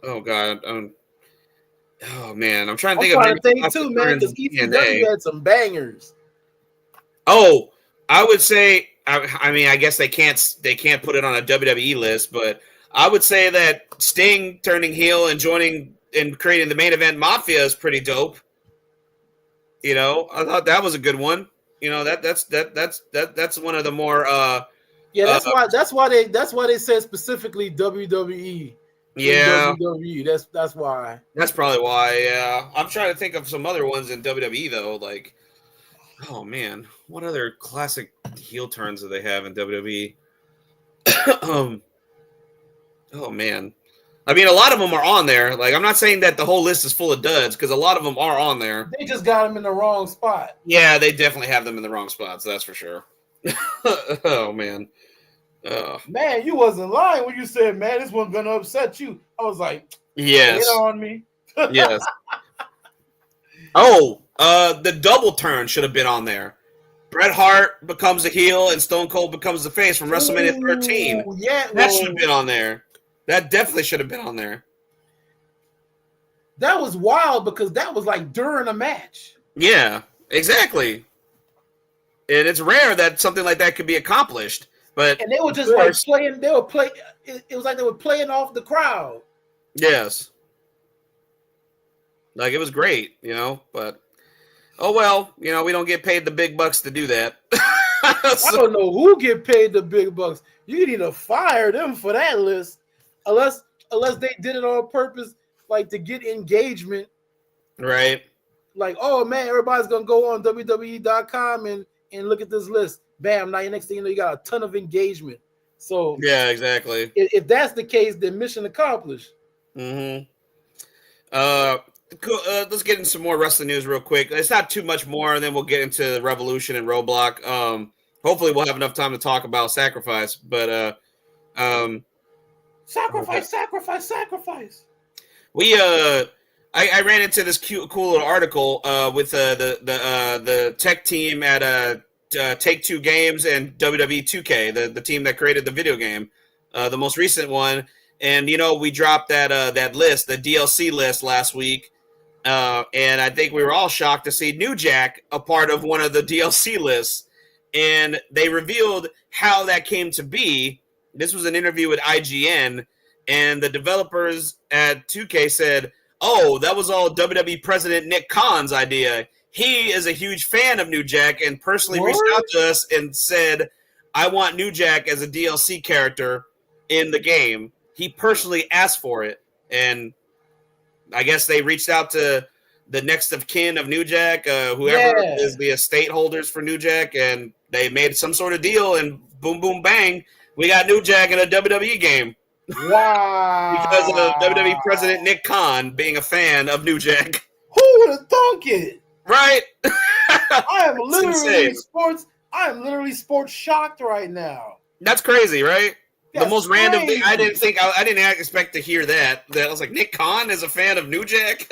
God. Oh man, I'm trying to think of things too, man. Because ECW had some bangers. Oh, I would say. I mean, I guess they can't put it on a WWE list, but I would say that Sting turning heel and joining and creating the Main Event Mafia is pretty dope. You know, I thought that was a good one. You know, that's one of the more that's why they said specifically WWE. Yeah. WWE. That's why. That's probably why, yeah. I'm trying to think of some other ones in WWE though, like oh man, what other classic heel turns do they have in WWE? Oh man. I mean, a lot of them are on there. Like, I'm not saying that the whole list is full of duds because a lot of them are on there. They just got them in the wrong spot. Yeah, they definitely have them in the wrong spots. That's for sure. Oh, man. Man, you wasn't lying when you said, man, this one's going to upset you. I was like, yes. Get on me. Yes. Oh, the double turn should have been on there. Bret Hart becomes a heel and Stone Cold becomes the face from WrestleMania 13. Yeah, that should have been on there. That definitely should have been on there. That was wild because that was like during a match. Yeah, exactly. And it's rare that something like that could be accomplished. But and they were just like playing. They were playing. It was like they were playing off the crowd. Yes. Like it was great, you know. But oh well, you know we don't get paid the big bucks to do that. I don't know who get paid the big bucks. You need to fire them for that list. Unless they did it on purpose, like to get engagement. Right. Like, oh man, everybody's gonna go on WWE.com and look at this list. Bam, now your next thing you know, you got a ton of engagement. So yeah, exactly. If that's the case, then mission accomplished. Mm-hmm. Cool. Let's get into some more wrestling news real quick. It's not too much more, and then we'll get into Revolution and Roadblock. Hopefully we'll have enough time to talk about Sacrifice, but Sacrifice. We I ran into this cool little article with the tech team at Take-Two Games and WWE 2K, the team that created the video game, the most recent one. And you know, we dropped that list, the DLC list last week, and I think we were all shocked to see New Jack a part of one of the DLC lists. And they revealed how that came to be. This was an interview with IGN, and the developers at 2K said, oh, that was all WWE President Nick Khan's idea. He is a huge fan of New Jack and personally reached out to us and said, I want New Jack as a DLC character in the game. He personally asked for it, and I guess they reached out to the next of kin of New Jack, whoever is the estate holders for New Jack, and they made some sort of deal, and boom, boom, bang, we got New Jack in a WWE game. Wow. Because of WWE President Nick Khan being a fan of New Jack. Who would have thunk it? Right? I am literally sports shocked right now. That's crazy, right? That's the most random thing. crazy. I didn't expect to hear that. That I was like, Nick Khan is a fan of New Jack.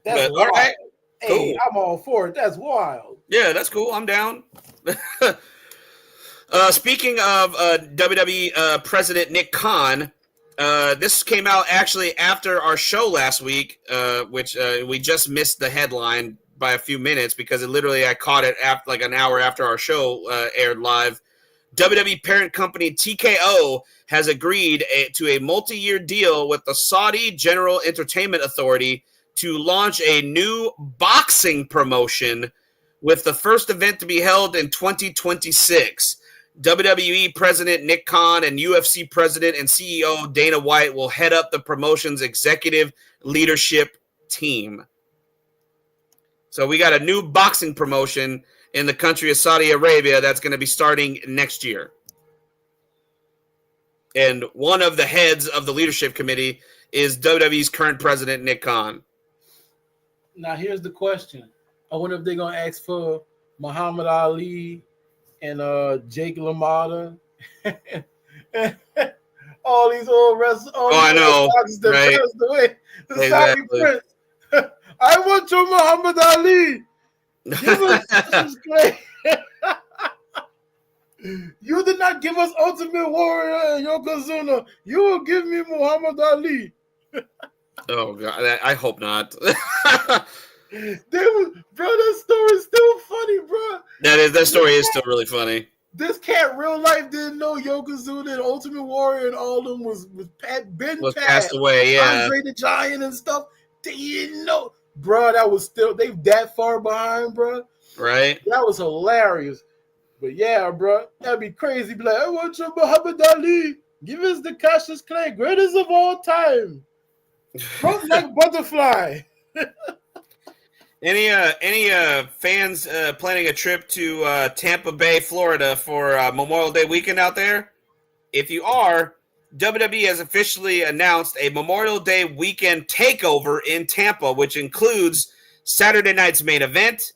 That's But, wild. all right. Hey, Cool. I'm all for it. That's wild. Yeah, that's cool. I'm down. Speaking of WWE President Nick Khan, this came out actually after our show last week, which we just missed the headline by a few minutes because I caught it after, like an hour after our show aired live. WWE parent company TKO has agreed to a multi-year deal with the Saudi General Entertainment Authority to launch a new boxing promotion with the first event to be held in 2026. WWE President Nick Khan and UFC President and CEO Dana White will head up the promotion's executive leadership team. So we got a new boxing promotion in the country of Saudi Arabia that's going to be starting next year. And one of the heads of the leadership committee is WWE's current president, Nick Khan. Now, here's the question. I wonder if they're going to ask for Muhammad Ali and Jake LaMotta. All these old wrestlers. I know. That right? passed away. The Saudi Exactly. prince. I want your Muhammad Ali. Give us Cassius Clay. You did not give us Ultimate Warrior and Yokozuna. You will give me Muhammad Ali. Oh, God. I hope not. Bro, that story's still funny, bro. That story is still really funny. This cat, real life, didn't know Yokozuna and Ultimate Warrior and all of them was Passed away, yeah. Andre the Giant and stuff. They didn't know. Bro, that was still, they that far behind, bro. Right? That was hilarious. But yeah, bro, that'd be crazy. Be like, I want your Muhammad Ali. Give us the Cassius Clay, greatest of all time. Front like butterfly. Any fans planning a trip to Tampa Bay, Florida for Memorial Day weekend out there? If you are, WWE has officially announced a Memorial Day weekend takeover in Tampa, which includes Saturday night's main event,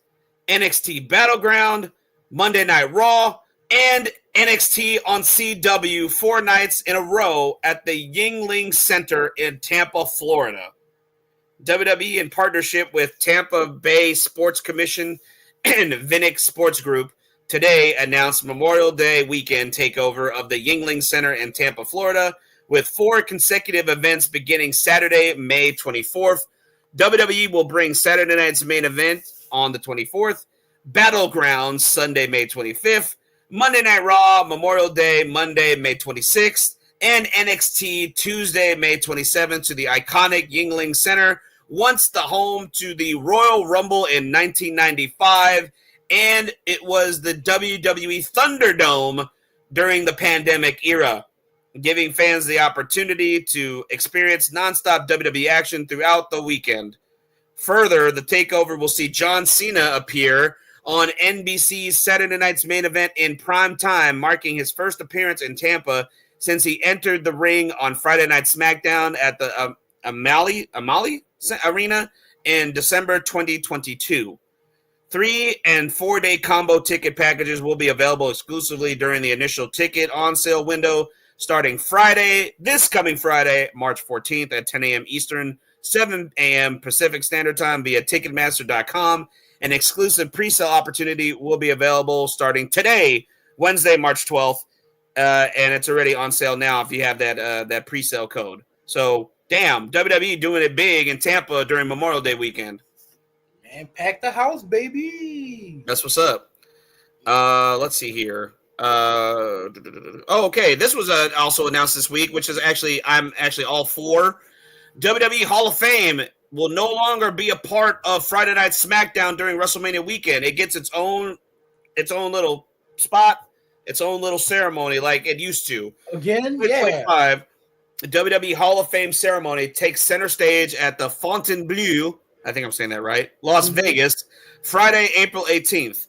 NXT Battleground, Monday Night Raw, and NXT on CW 4 nights in a row at the Yuengling Center in Tampa, Florida. WWE, in partnership with Tampa Bay Sports Commission and Vinnick Sports Group, today announced Memorial Day weekend takeover of the Yuengling Center in Tampa, Florida, with 4 consecutive events beginning Saturday, May 24th. WWE will bring Saturday night's main event on the 24th, Battlegrounds Sunday, May 25th, Monday Night Raw, Memorial Day, Monday, May 26th, and NXT Tuesday, May 27th to the iconic Yuengling Center, once the home to the Royal Rumble in 1995, and it was the WWE Thunderdome during the pandemic era, giving fans the opportunity to experience nonstop WWE action throughout the weekend. Further, the takeover will see John Cena appear on NBC's Saturday night's main event in prime time, marking his first appearance in Tampa since he entered the ring on Friday Night SmackDown at the Amali Arena in December 2022. 3 and 4 day combo ticket packages will be available exclusively during the initial ticket on sale window starting this coming Friday, March 14th at 10 a.m. Eastern, 7 a.m. Pacific Standard Time via Ticketmaster.com. An exclusive pre-sale opportunity will be available starting today, Wednesday, March 12th, and it's already on sale now if you have that pre-sale code. So, damn, WWE doing it big in Tampa during Memorial Day weekend. Man, pack the house, baby. That's what's up. Let's see here. Okay. This was also announced this week, which is I'm actually all for. WWE Hall of Fame will no longer be a part of Friday Night SmackDown during WrestleMania weekend. It gets its own little spot, its own little ceremony like it used to. Again, yeah. 2025, the WWE Hall of Fame ceremony takes center stage at the Fontainebleau, I think I'm saying that right, Las Vegas, Friday, April 18th.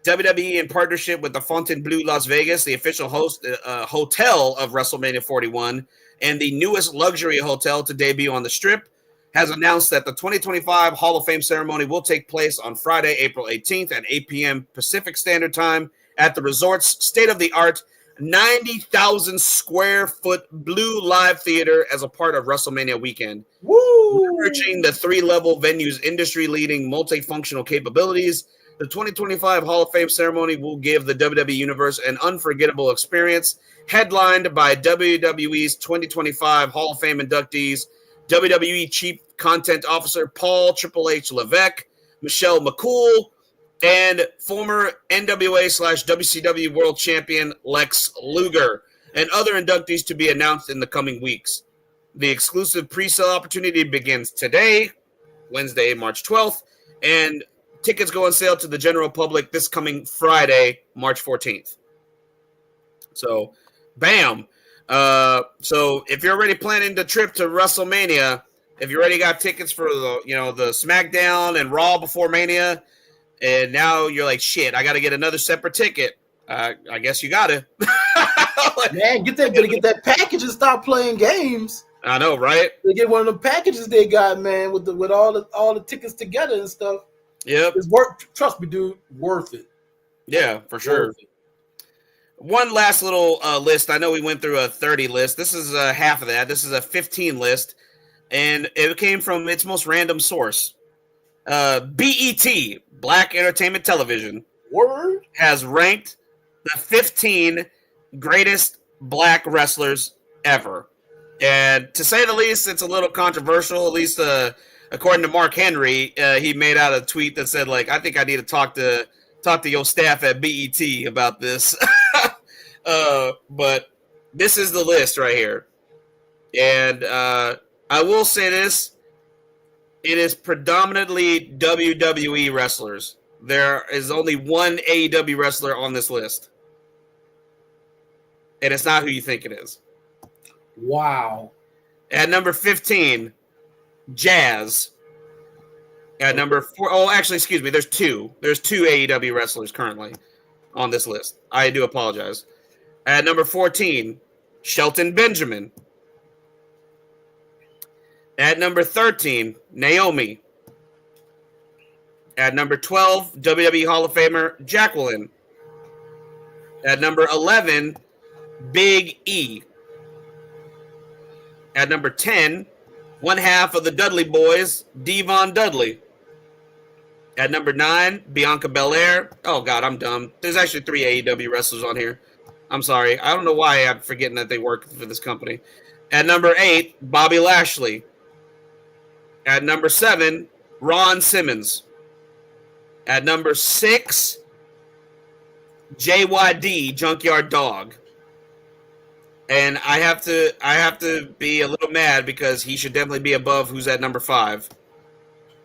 WWE, in partnership with the Fontainebleau Las Vegas, the official hotel of WrestleMania 41, and the newest luxury hotel to debut on the Strip, has announced that the 2025 Hall of Fame ceremony will take place on Friday, April 18th at 8 p.m. Pacific Standard Time at the resort's state-of-the-art 90,000 square foot Blue Live Theater as a part of WrestleMania weekend. Woo! Leveraging the three-level venue's industry-leading multifunctional capabilities, the 2025 Hall of Fame ceremony will give the WWE Universe an unforgettable experience, headlined by WWE's 2025 Hall of Fame inductees, WWE Chief Content Officer Paul Triple H Levesque, Michelle McCool, and former NWA/WCW World Champion Lex Luger, and other inductees to be announced in the coming weeks. The exclusive pre-sale opportunity begins today, Wednesday, March 12th, and tickets go on sale to the general public this coming Friday, March 14th. So, bam. So if you're already planning the trip to WrestleMania, if you already got tickets for the SmackDown and Raw before Mania, and now you're like, shit, I got to get another separate ticket. I guess you got to. Man, better get that package and stop playing games. I know, right? They get one of the packages they got, man, with all the tickets together and stuff. Yep. It's worth. Trust me, dude, worth it. Yeah, for sure. One last little list. I know we went through a 30 list. This is half of that. This is a 15 list, and it came from its most random source. BET, Black Entertainment Television, has ranked the 15 greatest black wrestlers ever. And to say the least, it's a little controversial, at least according to Mark Henry. He made out a tweet that said, like, I think I need to talk to your staff at BET about this. But this is the list right here. And I will say this. It is predominantly WWE wrestlers. There is only one AEW wrestler on this list. And it's not who you think it is. Wow. At number 15, Jazz. At number 4, oh, actually, excuse me, there's two. There's two AEW wrestlers currently on this list. I do apologize. At number 14, Shelton Benjamin. At number 13, Naomi. At number 12, WWE Hall of Famer Jacqueline. At number 11, Big E. At number 10, one half of the Dudley Boys, Devon Dudley. At number 9, Bianca Belair. Oh, God, I'm dumb. There's actually 3 AEW wrestlers on here. I'm sorry. I don't know why I'm forgetting that they work for this company. At number 8, Bobby Lashley. At number 7, Ron Simmons. At number 6, JYD, Junkyard Dog. And I have to be a little mad because he should definitely be above who's at number 5.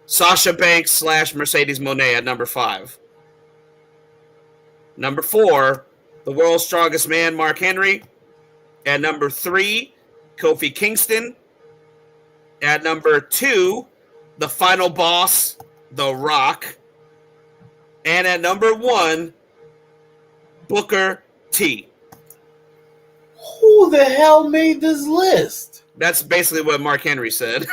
Sasha Banks / Mercedes Moné at number 5. Number 4, the world's strongest man, Mark Henry. At number 3, Kofi Kingston. At number 2, the final boss, The Rock. And at number 1, Booker T. Who the hell made this list? That's basically what Mark Henry said.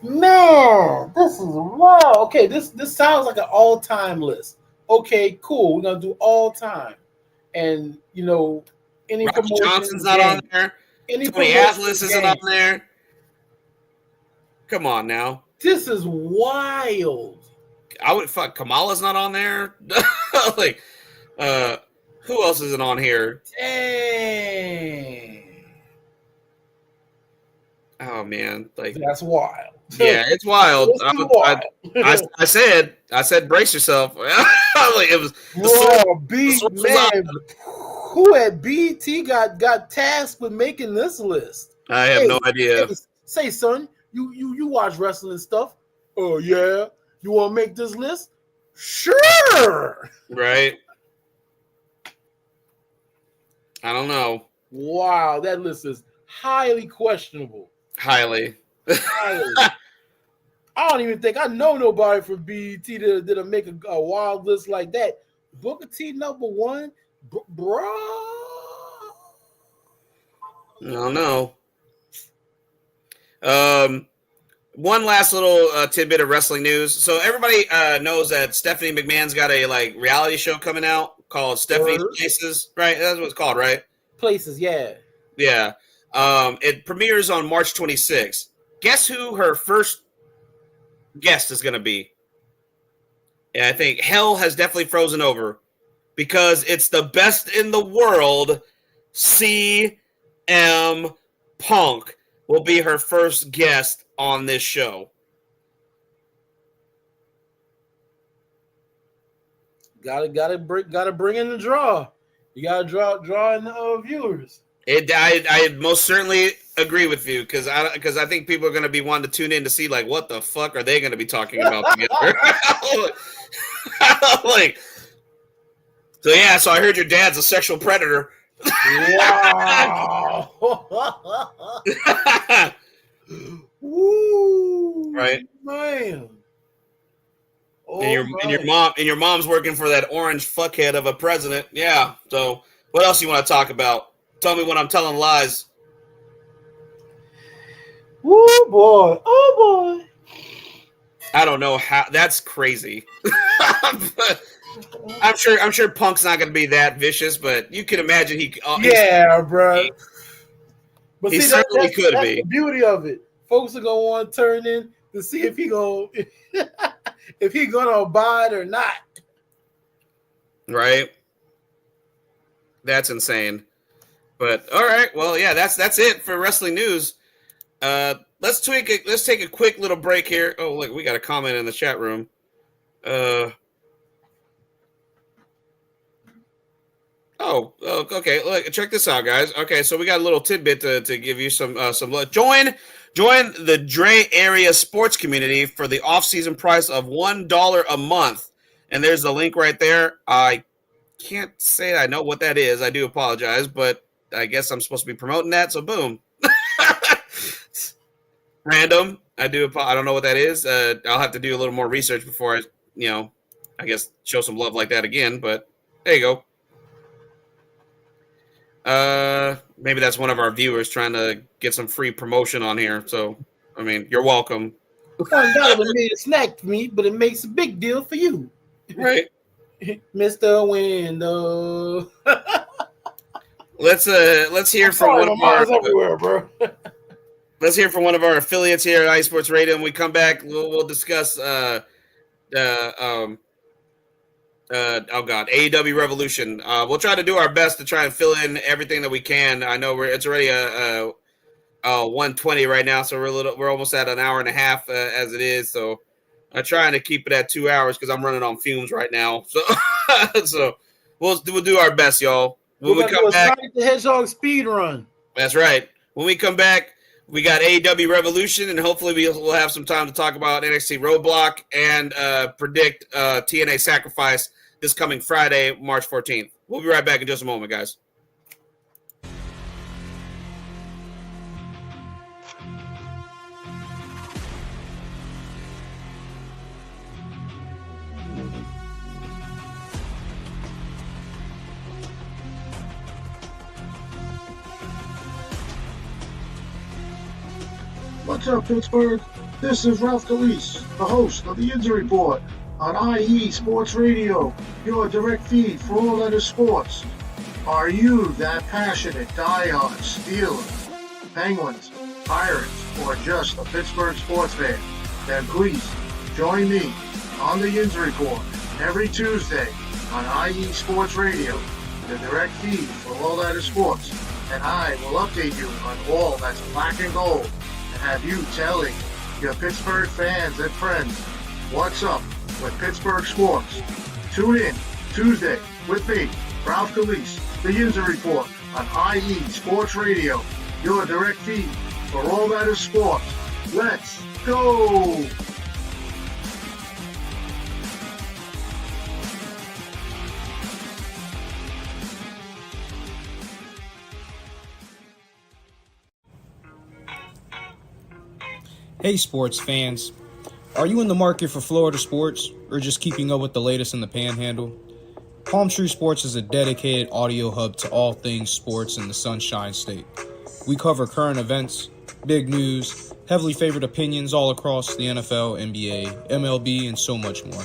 Man, this is wow. Okay, this sounds like an all-time list. Okay, cool. We're gonna do all time, and any Rocky promotion. Johnson's not on there. Any Tony Atlas isn't on there. Come on now. This is wild. I would fuck. Kamala's not on there. Like, who else isn't on here? Dang. Oh man, like That's wild. yeah, it's wild. I said, brace yourself. Like, it was. Man, who at BT got tasked with making this list? I have no idea. Say, son, you watch wrestling stuff? Oh yeah, you want to make this list? Sure. Right? I don't know. Wow, that list is highly questionable. Highly. Highly. I don't even think I know nobody from BET that'll make a wild list like that. Booker T number one, bro. I don't know. One last little tidbit of wrestling news. So everybody knows that Stephanie McMahon's got a reality show coming out called Stephanie's Places, right? That's what it's called, right? Places, yeah. Yeah. It premieres on March 26th. Guess who her first guest is going to be? Yeah, I think hell has definitely frozen over because it's the best in the world. CM Punk will be her first guest on this show. Gotta bring in the draw. You gotta draw in the viewers. I most certainly agree with you because I think people are going to be wanting to tune in to see what the fuck are they going to be talking about together. So I heard your dad's a sexual predator. Wow. Woo, right, man. Oh, and your mom's working for that orange fuckhead of a president. Yeah. So what else you want to talk about? Tell me when I'm telling lies. Woo, boy. Oh, boy. I don't know how. That's crazy. I'm sure Punk's not going to be that vicious, but you can imagine bro. But he certainly could be. The beauty of it. Folks are gonna want to turn in to see if he gonna abide or not. Right. That's insane. But all right, well, yeah, that's it for wrestling news. Let's take a quick little break here. Oh, look, we got a comment in the chat room. Okay. Look, check this out, guys. Okay, so we got a little tidbit to give you some love. Join the Dre area sports community for the off-season price of $1 a month, and there's the link right there. I can't say I know what that is. I do apologize, but I guess I'm supposed to be promoting that. So boom, random. I don't know what that is. I'll have to do a little more research before I guess show some love like that again. But there you go. Maybe that's one of our viewers trying to get some free promotion on here. So, I mean, you're welcome. $1 would made a snack for me, but it makes a big deal for you, right, Mr. Window? Let's hear from one of our everywhere, bro. Let's hear from one of our affiliates here at iSports Radio. When we come back, we'll discuss AEW Revolution. We'll try to do our best to try and fill in everything that we can. I know it's already a 1:20 right now, so we're almost at an hour and a half as it is. So I'm trying to keep it at 2 hours because I'm running on fumes right now. So so we'll do our best, y'all. When we come back, the Hedgehog speed run. That's right. When we come back, we got AEW Revolution, and hopefully we'll have some time to talk about NXT Roadblock and predict TNA Sacrifice this coming Friday, March 14th. We'll be right back in just a moment, guys. What's up, Pittsburgh? This is Ralph Galise, the host of the Injury Report on IE Sports Radio, your direct feed for all that is sports. Are you that passionate diehard Steelers, Penguins, Pirates, or just a Pittsburgh sports fan? Then please join me on the Injury Report every Tuesday on IE Sports Radio, the direct feed for all that is sports, and I will update you on all that's black and gold. Have you telling your Pittsburgh fans and friends what's up with Pittsburgh sports. Tune in Tuesday with me, Ralph Galise, the Injury Report on IE Sports Radio, your direct feed for all that is sports. Let's go! Hey sports fans, are you in the market for Florida sports or just keeping up with the latest in the Panhandle? Palm Tree Sports is a dedicated audio hub to all things sports in the Sunshine State. We cover current events, big news, heavily favored opinions all across the NFL, NBA, MLB, and so much more.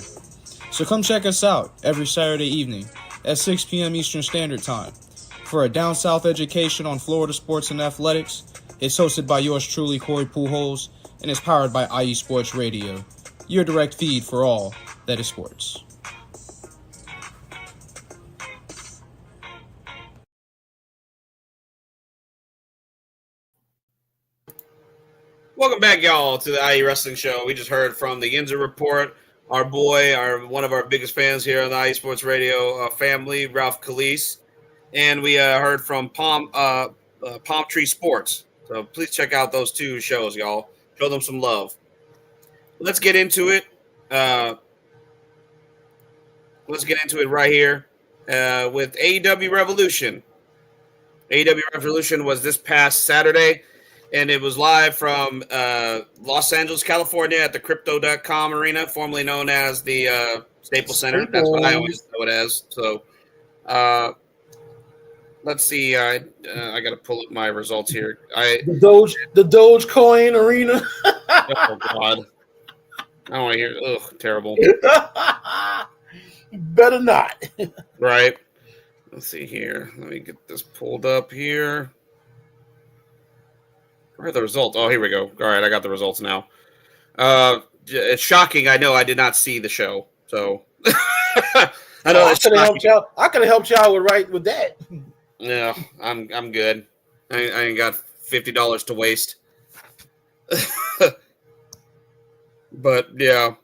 So come check us out every Saturday evening at 6 p.m. Eastern Standard Time. For a down south education on Florida sports and athletics, it's hosted by yours truly, Corey Pujols, and is powered by IE Sports Radio, your direct feed for all that is sports. Welcome back, y'all, to the IE Wrestling Show. We just heard from the Yinzer Report, our boy, one of our biggest fans here on the IE Sports Radio family, Ralph Calise, and we heard from Palm Tree Sports. So please check out those two shows, y'all. Show them some love. Let's get into it. Let's get into it right here with AEW Revolution. AEW Revolution was this past Saturday, and it was live from Los Angeles, California at the Crypto.com Arena, formerly known as the Staples Center. That's what I always know it as. So let's see. I got to pull up my results here. The Dogecoin Arena. Oh, God. I don't want to hear. Ugh, terrible. Better not. Right. Let's see here. Let me get this pulled up here. Where are the results? Oh, here we go. All right, I got the results now. It's shocking. I know I did not see the show, so I know I could have helped you out. I could have helped you out with that. Yeah, I'm good. I ain't got $50 to waste. But yeah.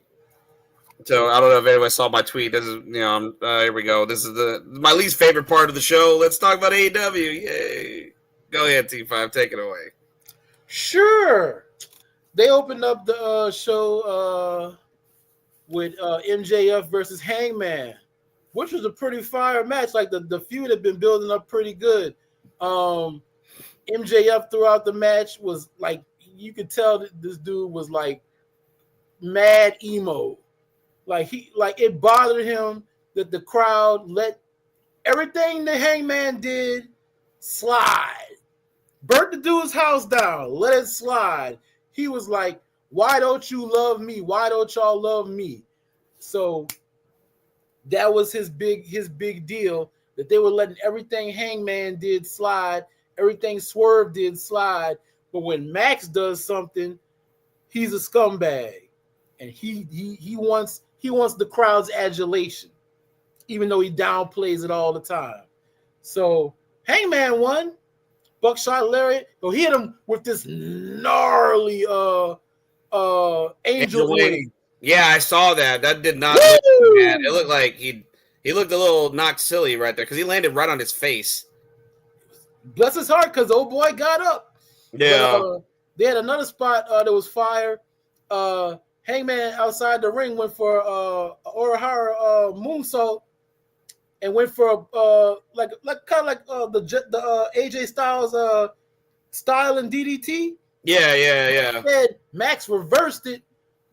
So I don't know if anybody saw my tweet. This is, here we go. This is my least favorite part of the show. Let's talk about AEW. Yay! Go ahead, T5. Take it away. Sure. They opened up the show with MJF versus Hangman, which was a pretty fire match. Like the feud had been building up pretty good. MJF throughout the match was like, you could tell that this dude was like mad emo. Like it bothered him that the crowd let everything the Hangman did slide. Burnt the dude's house down, let it slide. He was like, why don't you love me? Why don't y'all love me? So that was his big deal, that they were letting everything Hangman did slide, everything Swerve did slide. But when Max does something, he's a scumbag. And he wants the crowd's adulation, even though he downplays it all the time. So Hangman won. Buckshot lariat, but he hit him with this gnarly angel wing. Yeah, I saw that. That did not look too bad. It looked like he looked a little knocked silly right there because he landed right on his face. Bless his heart, because the old boy got up. Yeah. But, they had another spot that was fire. Hangman outside the ring went for Orihara moonsault. And went for like the AJ Styles style and DDT. Yeah. Instead, Max reversed it,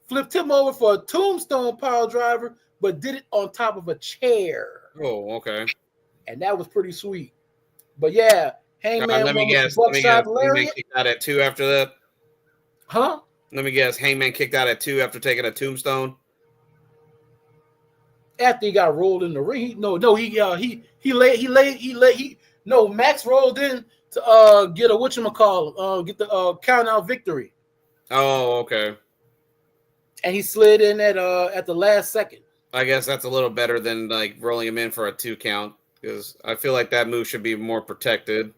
flipped him over for a tombstone pile driver, but did it on top of a chair. Oh, okay. And that was pretty sweet. But yeah, Hangman. Let me guess. Hangman kicked out at 2 after that. Huh? Let me guess. Hangman kicked out at 2 after taking a tombstone. After he got rolled in the ring, Max rolled in to get a get the count out victory. Oh, okay. And he slid in at the last second. I guess that's a little better than like rolling him in for a 2 count, because I feel like that move should be more protected,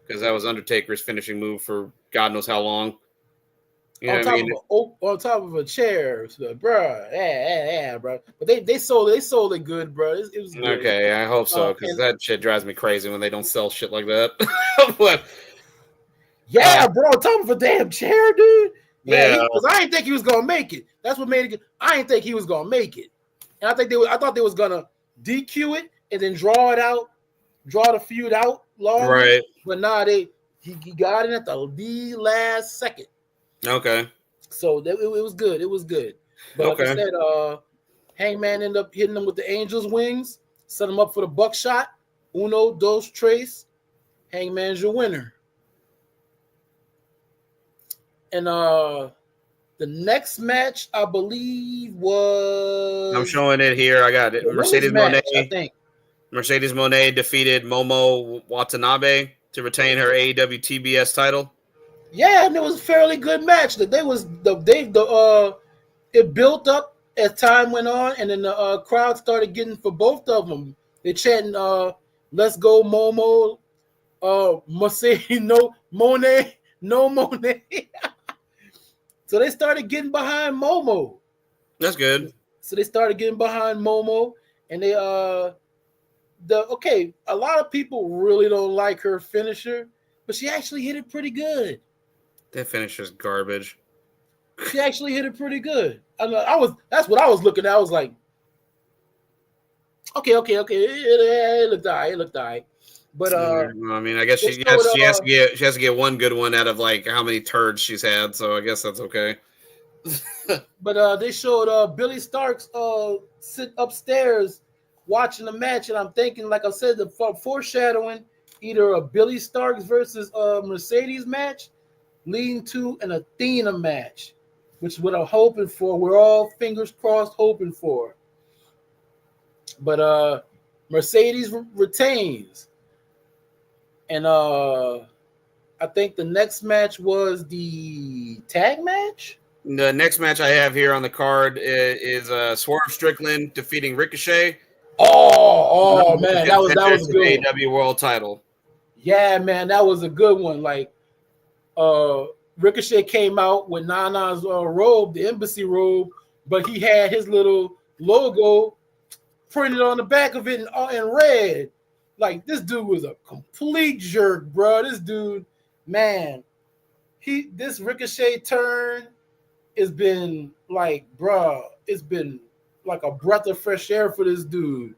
because that was Undertaker's finishing move for God knows how long. On top of a chair, so, bro. Yeah, bro. But they sold it good, bro. It was good. Okay. I hope so, because that shit drives me crazy when they don't sell shit like that. But, bro. On top of a damn chair, dude. Yeah. Because I didn't think he was gonna make it. That's what made it. I didn't think he was gonna make it, and I thought they was gonna DQ it and then draw the feud out long. Right. But nah, he got in at the last second. Okay. So it was good. It was good. But like I Okay. said, Hangman ended up hitting him with the Angel's wings, set him up for the buckshot. Uno, dos, tres. Hangman's your winner. And the next match, I believe, was I'm showing it here. I got it. the women's match, I think. Mercedes Moné defeated Momo Watanabe to retain her AEW TBS title. Yeah, and it was a fairly good match. It built up as time went on, and then the crowd started getting for both of them. They chanting, "Let's go, Momo." Mercedes, no Monet, no Monet. So they started getting behind Momo. That's good. So they started getting behind Momo, and they a lot of people really don't like her finisher, but she actually hit it pretty good. That finisher's garbage. She actually hit it pretty good. That's what I was looking at. I was like, okay. It looked all right. But I mean, I guess she has to get one good one out of like how many turds she's had, so I guess that's okay. But they showed Billy Starks sit upstairs watching the match, and I'm thinking, like I said, the foreshadowing either a Billy Starks versus Mercedes match leading to an Athena match, which is what I'm hoping for. We're all fingers crossed hoping for. But Mercedes retains. And I think the next match was the tag match. The next match I have here on the card is Swerve Strickland defeating Ricochet. Oh man, that was a good one. AEW World Title. Yeah, man, that was a good one. Like, Ricochet came out with Nana's robe, the embassy robe, but he had his little logo printed on the back of it in red. Like, this dude was a complete jerk, bro. This dude, man, this Ricochet turn has been like, bro, it's been like a breath of fresh air for this dude.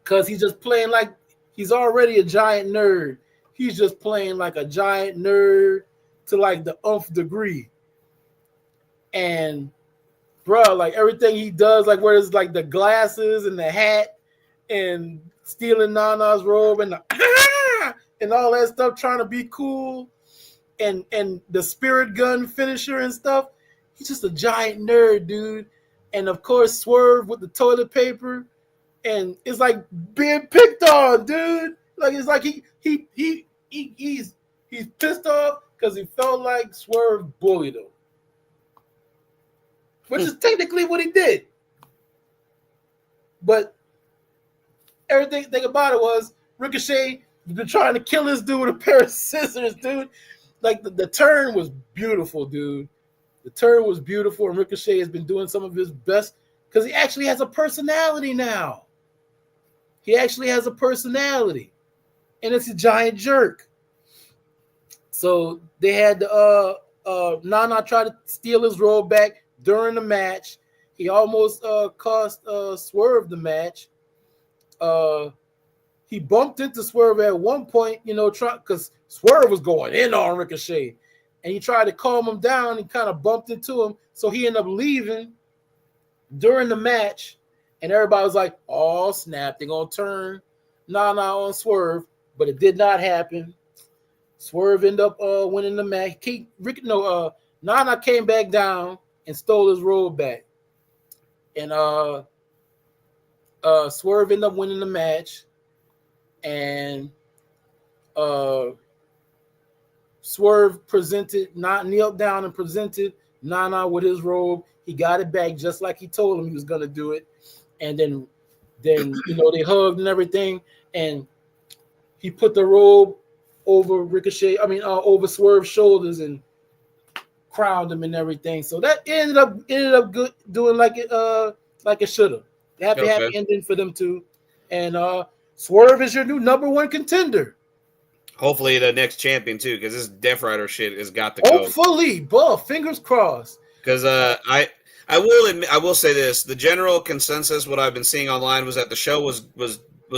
Because he's just playing like he's already a giant nerd. He's just playing like a giant nerd to like the nth degree. And, bro, like everything he does, like where it's like the glasses and the hat and stealing Nana's robe and and all that stuff, trying to be cool, and the spirit gun finisher and stuff. He's just a giant nerd, dude. And of course, Swerve with the toilet paper, and it's like being picked on, dude. Like, it's like he's pissed off because he felt like Swerve bullied him, which is technically what he did. But everything about it was Ricochet been trying to kill this dude with a pair of scissors, dude. Like, the turn was beautiful, dude. The turn was beautiful, and Ricochet has been doing some of his best because he actually has a personality now. He actually has a personality, and it's a giant jerk. So they had Nana try to steal his robe back during the match. He almost cost Swerve the match. He bumped into Swerve at one point, because Swerve was going in on Ricochet, and he tried to calm him down. He kind of bumped into him, so he ended up leaving during the match, and everybody was like, "Oh snap! They're gonna turn Nana on Swerve," but it did not happen. Swerve ended up winning the match. Nana came back down and stole his robe back, and Swerve ended up winning the match, and Swerve kneeled down and presented Nana with his robe. He got it back just like he told him he was gonna do it, and then they hugged and everything, and he put the robe over over Swerve's shoulders and crowned him and everything. So that ended up good, doing like it should have. Happy ending for them too. And Swerve is your new number one contender. Hopefully the next champion too, because this Death Rider shit has got to go. Hopefully, fingers crossed. Because I will admit, I will say this: the general consensus, what I've been seeing online, was that the show was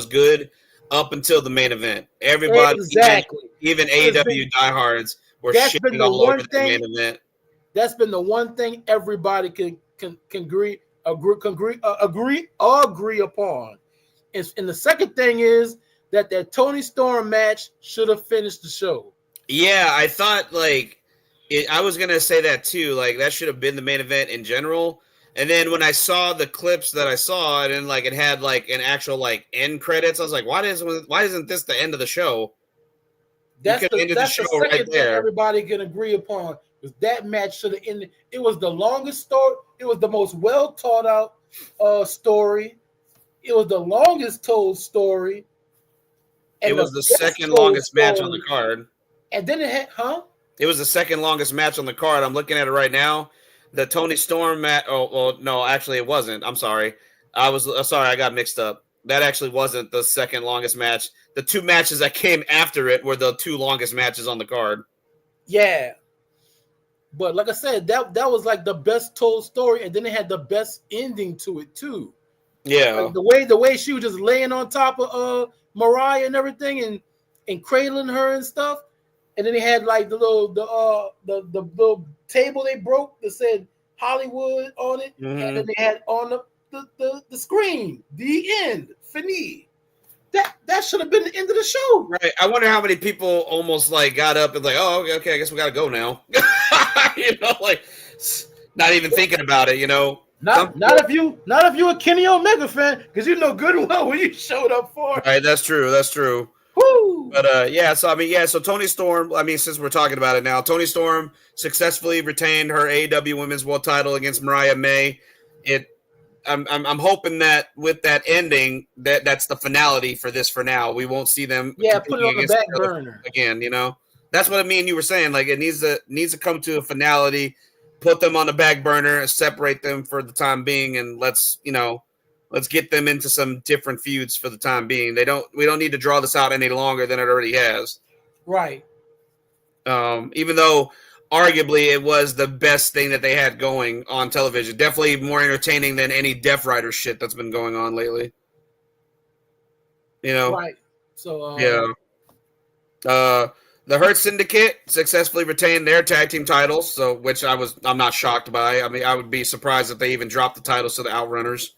good up until the main event. Everybody, exactly, even AEW diehards, were shitting all over the main event. That's been the one thing everybody can agree upon. And the second thing is that Tony Storm match should have finished the show. Yeah, I thought I was gonna say that too. Like that should have been the main event in general. And then when I saw the clips that I saw, and then it had an actual end credits, I was like, why isn't this the end of the show? That's the second thing everybody can agree upon. Was that match should have ended? It was the longest story. It was the most well thought out story. It was the longest told story. It was the second longest match on the card. And then it had, It was the second longest match on the card. I'm looking at it right now. The Tony Storm match. Oh, well, no, actually, it wasn't. I'm sorry. I got mixed up. That actually wasn't the second longest match. The two matches that came after it were the two longest matches on the card. Yeah. But like I said, that was the best told story, and then it had the best ending to it too. Yeah. The way she was just laying on top of Mariah and everything and cradling her and stuff. And then they had the little table they broke that said Hollywood on it, and then they had on the screen the end fini. That should have been the end of the show. Right. I wonder how many people almost got up and oh, okay, I guess we gotta go now. Not even thinking about it. Not if you a Kenny Omega fan, because you know good and well what you showed up for. Right. That's true. Woo! But so Tony Storm, since we're talking about it now, Tony Storm successfully retained her AEW Women's World Title against Mariah May. I'm hoping that with that ending, that's the finality for this for now. We won't see them put it on the back burner again, That's what you were saying. It needs to come to a finality, put them on the back burner, separate them for the time being, and let's get them into some different feuds for the time being. We don't need to draw this out any longer than it already has. Right. Even though arguably it was the best thing that they had going on television. Definitely more entertaining than any Death Rider shit that's been going on lately. Right. So yeah. The Hurt Syndicate successfully retained their tag team titles, which I'm not shocked by. I would be surprised if they even dropped the titles to the Outrunners.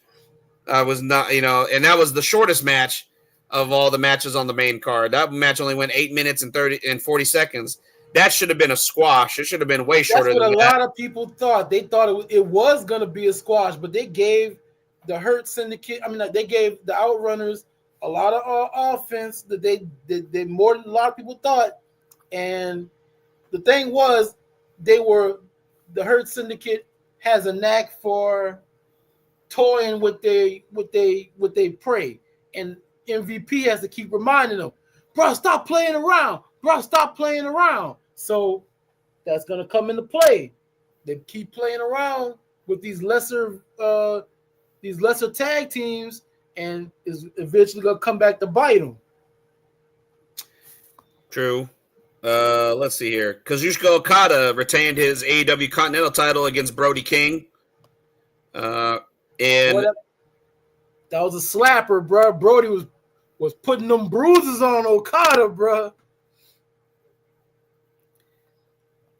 I was not, and that was the shortest match of all the matches on the main card. That match only went 8 minutes and 40 seconds. That should have been a squash. It should have been way shorter than that. That's what a lot of people thought. They thought it was going to be a squash, but they gave the Hurt Syndicate, they gave the Outrunners a lot of offense that they more than a lot of people thought. And the thing was, the Hurt Syndicate has a knack for toying with they prey, and MVP has to keep reminding them, bro, stop playing around. So that's gonna come into play. They keep playing around with these lesser tag teams, and is eventually gonna come back to bite them. True. Let's see here. Kazuchika Okada retained his AEW Continental title against Brody King. And that was a slapper, bro. Brody was putting them bruises on Okada, bro.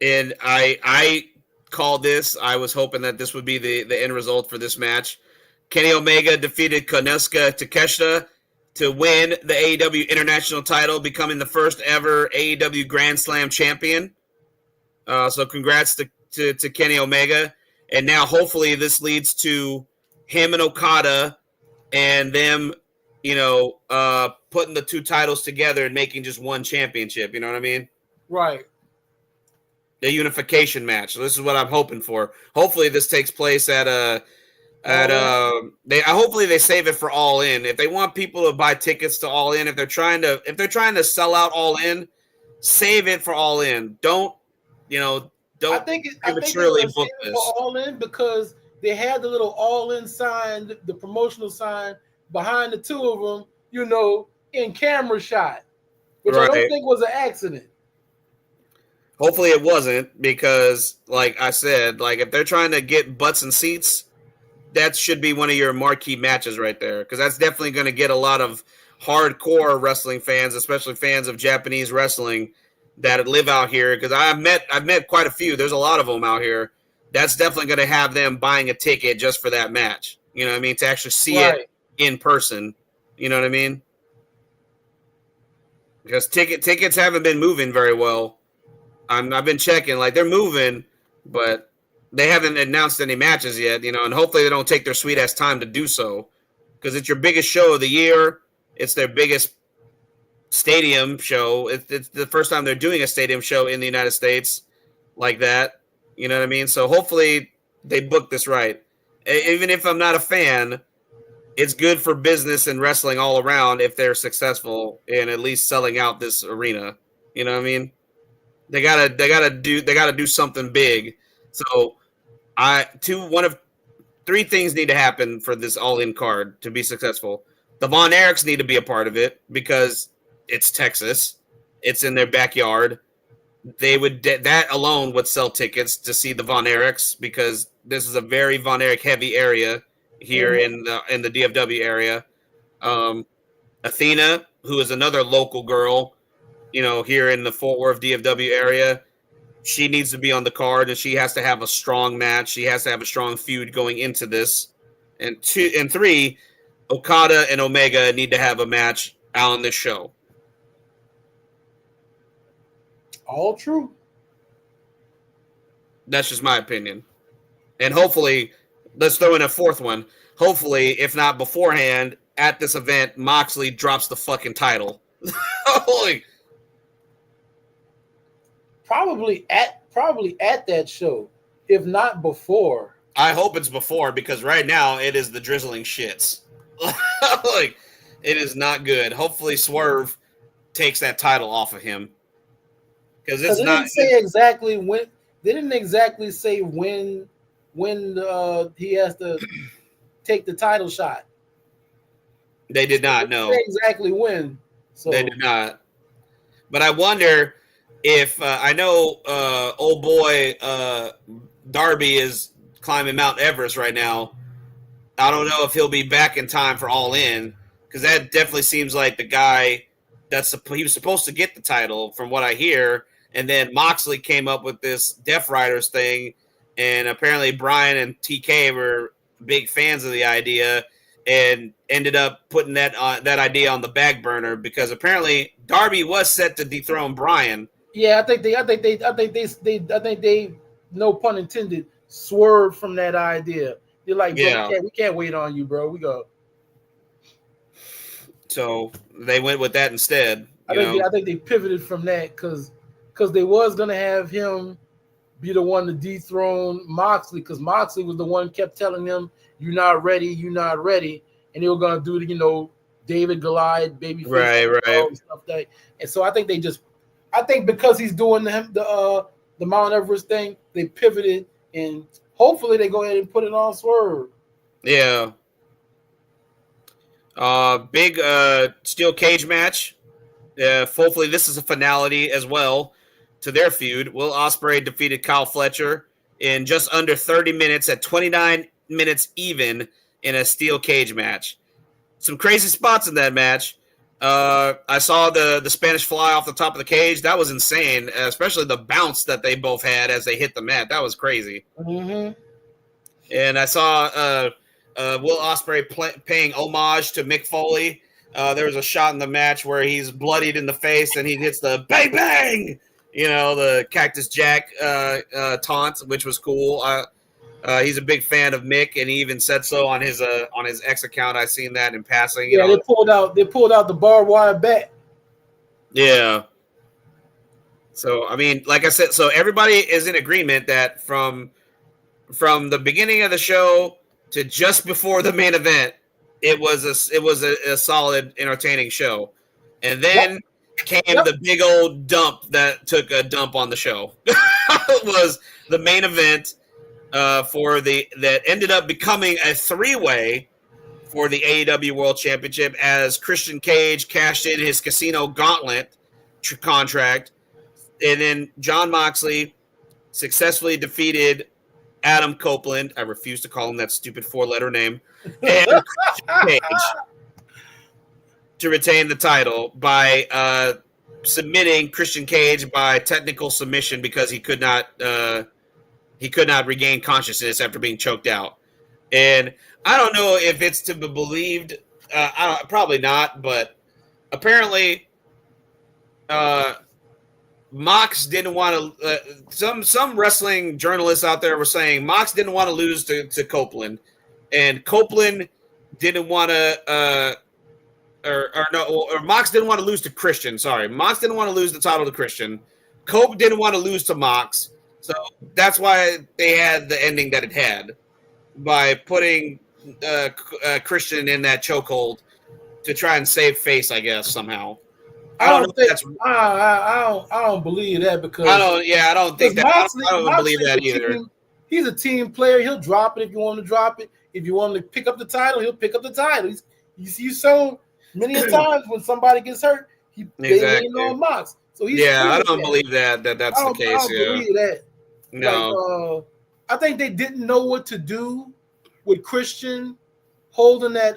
And I called this. I was hoping that this would be the end result for this match. Kenny Omega defeated Konosuke Takeshita to win the AEW International title, becoming the first ever AEW Grand Slam champion. So congrats to Kenny Omega. And now hopefully this leads to him and Okada and them, putting the two titles together and making just one championship. You know what I mean? Right. The unification match. So this is what I'm hoping for. Hopefully this takes place hopefully they save it for All In. If they want people to buy tickets to All In, if they're trying to sell out All In, save it for All In. Don't prematurely book this for All In, because they had the little All In sign, the promotional sign behind the two of them, in camera shot, which right. I don't think was an accident. Hopefully it wasn't, because like I said, if they're trying to get butts and seats, that should be one of your marquee matches right there, because that's definitely going to get a lot of hardcore wrestling fans, especially fans of Japanese wrestling, that live out here, because I've met quite a few. There's a lot of them out here. That's definitely going to have them buying a ticket just for that match. You know what I mean? To actually see it in person. You know what I mean? Because tickets haven't been moving very well. I've been checking, like they're moving, but they haven't announced any matches yet. You know, and hopefully they don't take their sweet ass time to do so, because it's your biggest show of the year. It's their biggest stadium show. It's the first time they're doing a stadium show in the United States like that. You know what I mean? So hopefully they book this right. Even if I'm not a fan, it's good for business and wrestling all around if they're successful in at least selling out this arena. You know what I mean? They gotta do something big. So one of three things need to happen for this all-in card to be successful. The Von Erichs need to be a part of it because it's Texas. It's in their backyard. That alone would sell tickets to see the Von Erichs, because this is a very Von Erich heavy area here in the DFW area. Athena, who is another local girl, you know, here in the Fort Worth DFW area, she needs to be on the card, and she has to have a strong match. She has to have a strong feud going into this. And three, Okada and Omega need to have a match on this show. All true. That's just my opinion. And hopefully, let's throw in a fourth one. Hopefully, if not beforehand, at this event, Moxley drops the fucking title. Holy. Probably at that show, if not before. I hope it's before, because right now it is the drizzling shits. Like, it is not good. Hopefully Swerve takes that title off of him, because it's not. Didn't say exactly when. They didn't exactly say when he has to take the title shot. They did not know exactly when. So they did not. But I wonder if I know old boy Darby is climbing Mount Everest right now. I don't know if he'll be back in time for All In, because that definitely seems like the guy he was supposed to get the title, from what I hear. And then Moxley came up with this Death Riders thing, and apparently Brian and TK were big fans of the idea and ended up putting that idea on the back burner, because apparently Darby was set to dethrone Brian. Yeah, I think they, no pun intended, swerved from that idea. They're like, we can't wait on you, bro. We go. So they went with that instead. I think they pivoted from that because they was gonna have him be the one to dethrone Moxley, because Moxley was the one kept telling him, "You're not ready, and they were gonna do the David Goliath baby right and stuff like that. And so I think because he's doing the Mount Everest thing, they pivoted, and hopefully they go ahead and put it on Swerve. Yeah. Big steel cage match. Hopefully this is a finality as well to their feud. Will Ospreay defeated Kyle Fletcher in just under 30 minutes at 29 minutes even in a steel cage match. Some crazy spots in that match. I saw the Spanish fly off the top of the cage. That was insane, especially the bounce that they both had as they hit the mat. That was crazy. Mm-hmm. And I saw Will Ospreay paying homage to Mick Foley. There was a shot in the match where he's bloodied in the face and he hits the bang bang, the Cactus Jack taunt, which was cool. He's a big fan of Mick, and he even said so on his X account. I seen that in passing. Yeah, they pulled out the barbed wire bat. Yeah. So I mean, like I said, so everybody is in agreement that from the beginning of the show to just before the main event, it was a solid, entertaining show, and then came the big old dump that took a dump on the show. It was the main event. That ended up becoming a 3-way for the AEW World Championship, as Christian Cage cashed in his Casino Gauntlet contract, and then Jon Moxley successfully defeated Adam Copeland. I refuse to call him that stupid 4-letter name. And Christian Cage to retain the title by submitting Christian Cage by technical submission because he could not regain consciousness after being choked out. And I don't know if it's to be believed. Probably not, but apparently, Mox didn't want to. Some wrestling journalists out there were saying Mox didn't want to lose to Copeland, and Copeland didn't want to. Or Mox didn't want to lose to Christian. Sorry, Mox didn't want to lose the title to Christian. Cope didn't want to lose to Mox, so that's why they had the ending that it had by putting Christian in that chokehold to try and save face, I guess somehow. I don't believe that because I don't think that. Moxley, I don't believe that either. He's a team player. He'll drop it if you want him to drop it. If you want him to pick up the title, he'll pick up the title. You see so many times when somebody gets hurt, they lean on Mox. So I don't believe that's the case. I don't believe that. No, I think they didn't know what to do with Christian holding that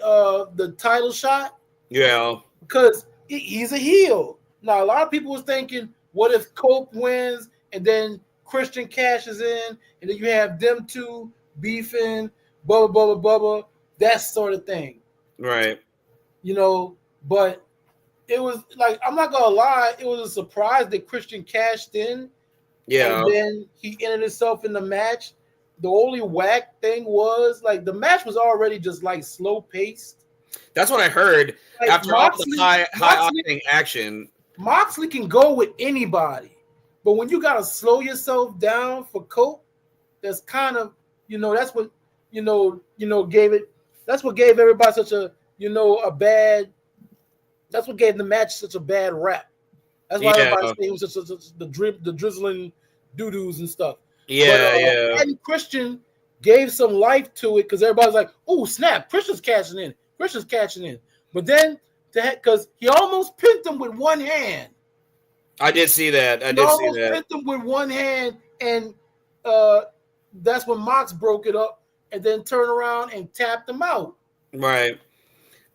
the title shot. Yeah, because he's a heel. Now a lot of people was thinking, what if Cope wins and then Christian cashes in, and then you have them two beefing, blah blah blah blah blah, that sort of thing. Right. But it was like, I'm not gonna lie, it was a surprise that Christian cashed in. Yeah. And then he entered himself in the match. The only whack thing was like the match was already just like slow paced. That's what I heard after Moxley, all the high octane action. Moxley can go with anybody, but when you gotta slow yourself down for Cope, that's kind of that's what gave it. That's what gave everybody such a a bad. That's what gave the match such a bad rap. That's why everybody said it was just the drizzling doo-doos and stuff. Yeah, And Christian gave some life to it because everybody's like, "Oh snap! Christian's cashing in. Christian's cashing in." But then, because he almost pinned him with one hand. I did see that. He almost pinned him with one hand, and that's when Mox broke it up, and then turned around and tapped him out. Right.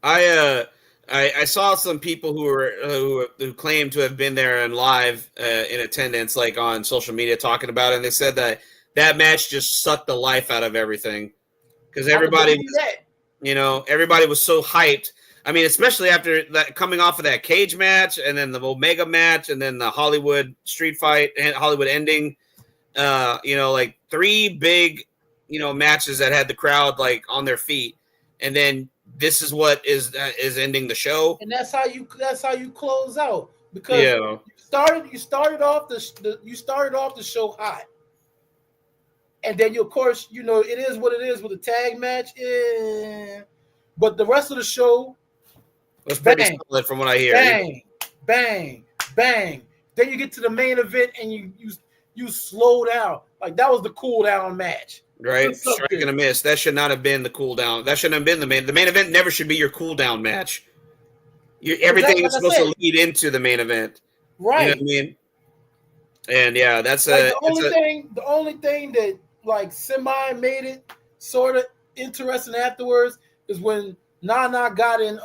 I saw some people who claimed to have been there and live in attendance, like on social media, talking about it. And they said that match just sucked the life out of everything because everybody was so hyped. I mean, especially after that, coming off of that cage match and then the Omega match and then the Hollywood street fight and Hollywood ending. Like three big, matches that had the crowd like on their feet, and then this is what is ending the show, and that's how you close out because you started off the show hot, and then of course it is what it is with a tag match, but the rest of the show was pretty solid from what I hear. Bang, bang, bang. Then you get to the main event and you slow down. Like that was the cool down match. Right, strike and a miss. That should not have been the cool down. That shouldn't have been the main event. Never should be your cool down match. Everything is supposed to lead into the main event, right? You know what I mean? And yeah, that's the only thing that like semi made it sort of interesting afterwards is when Nana got in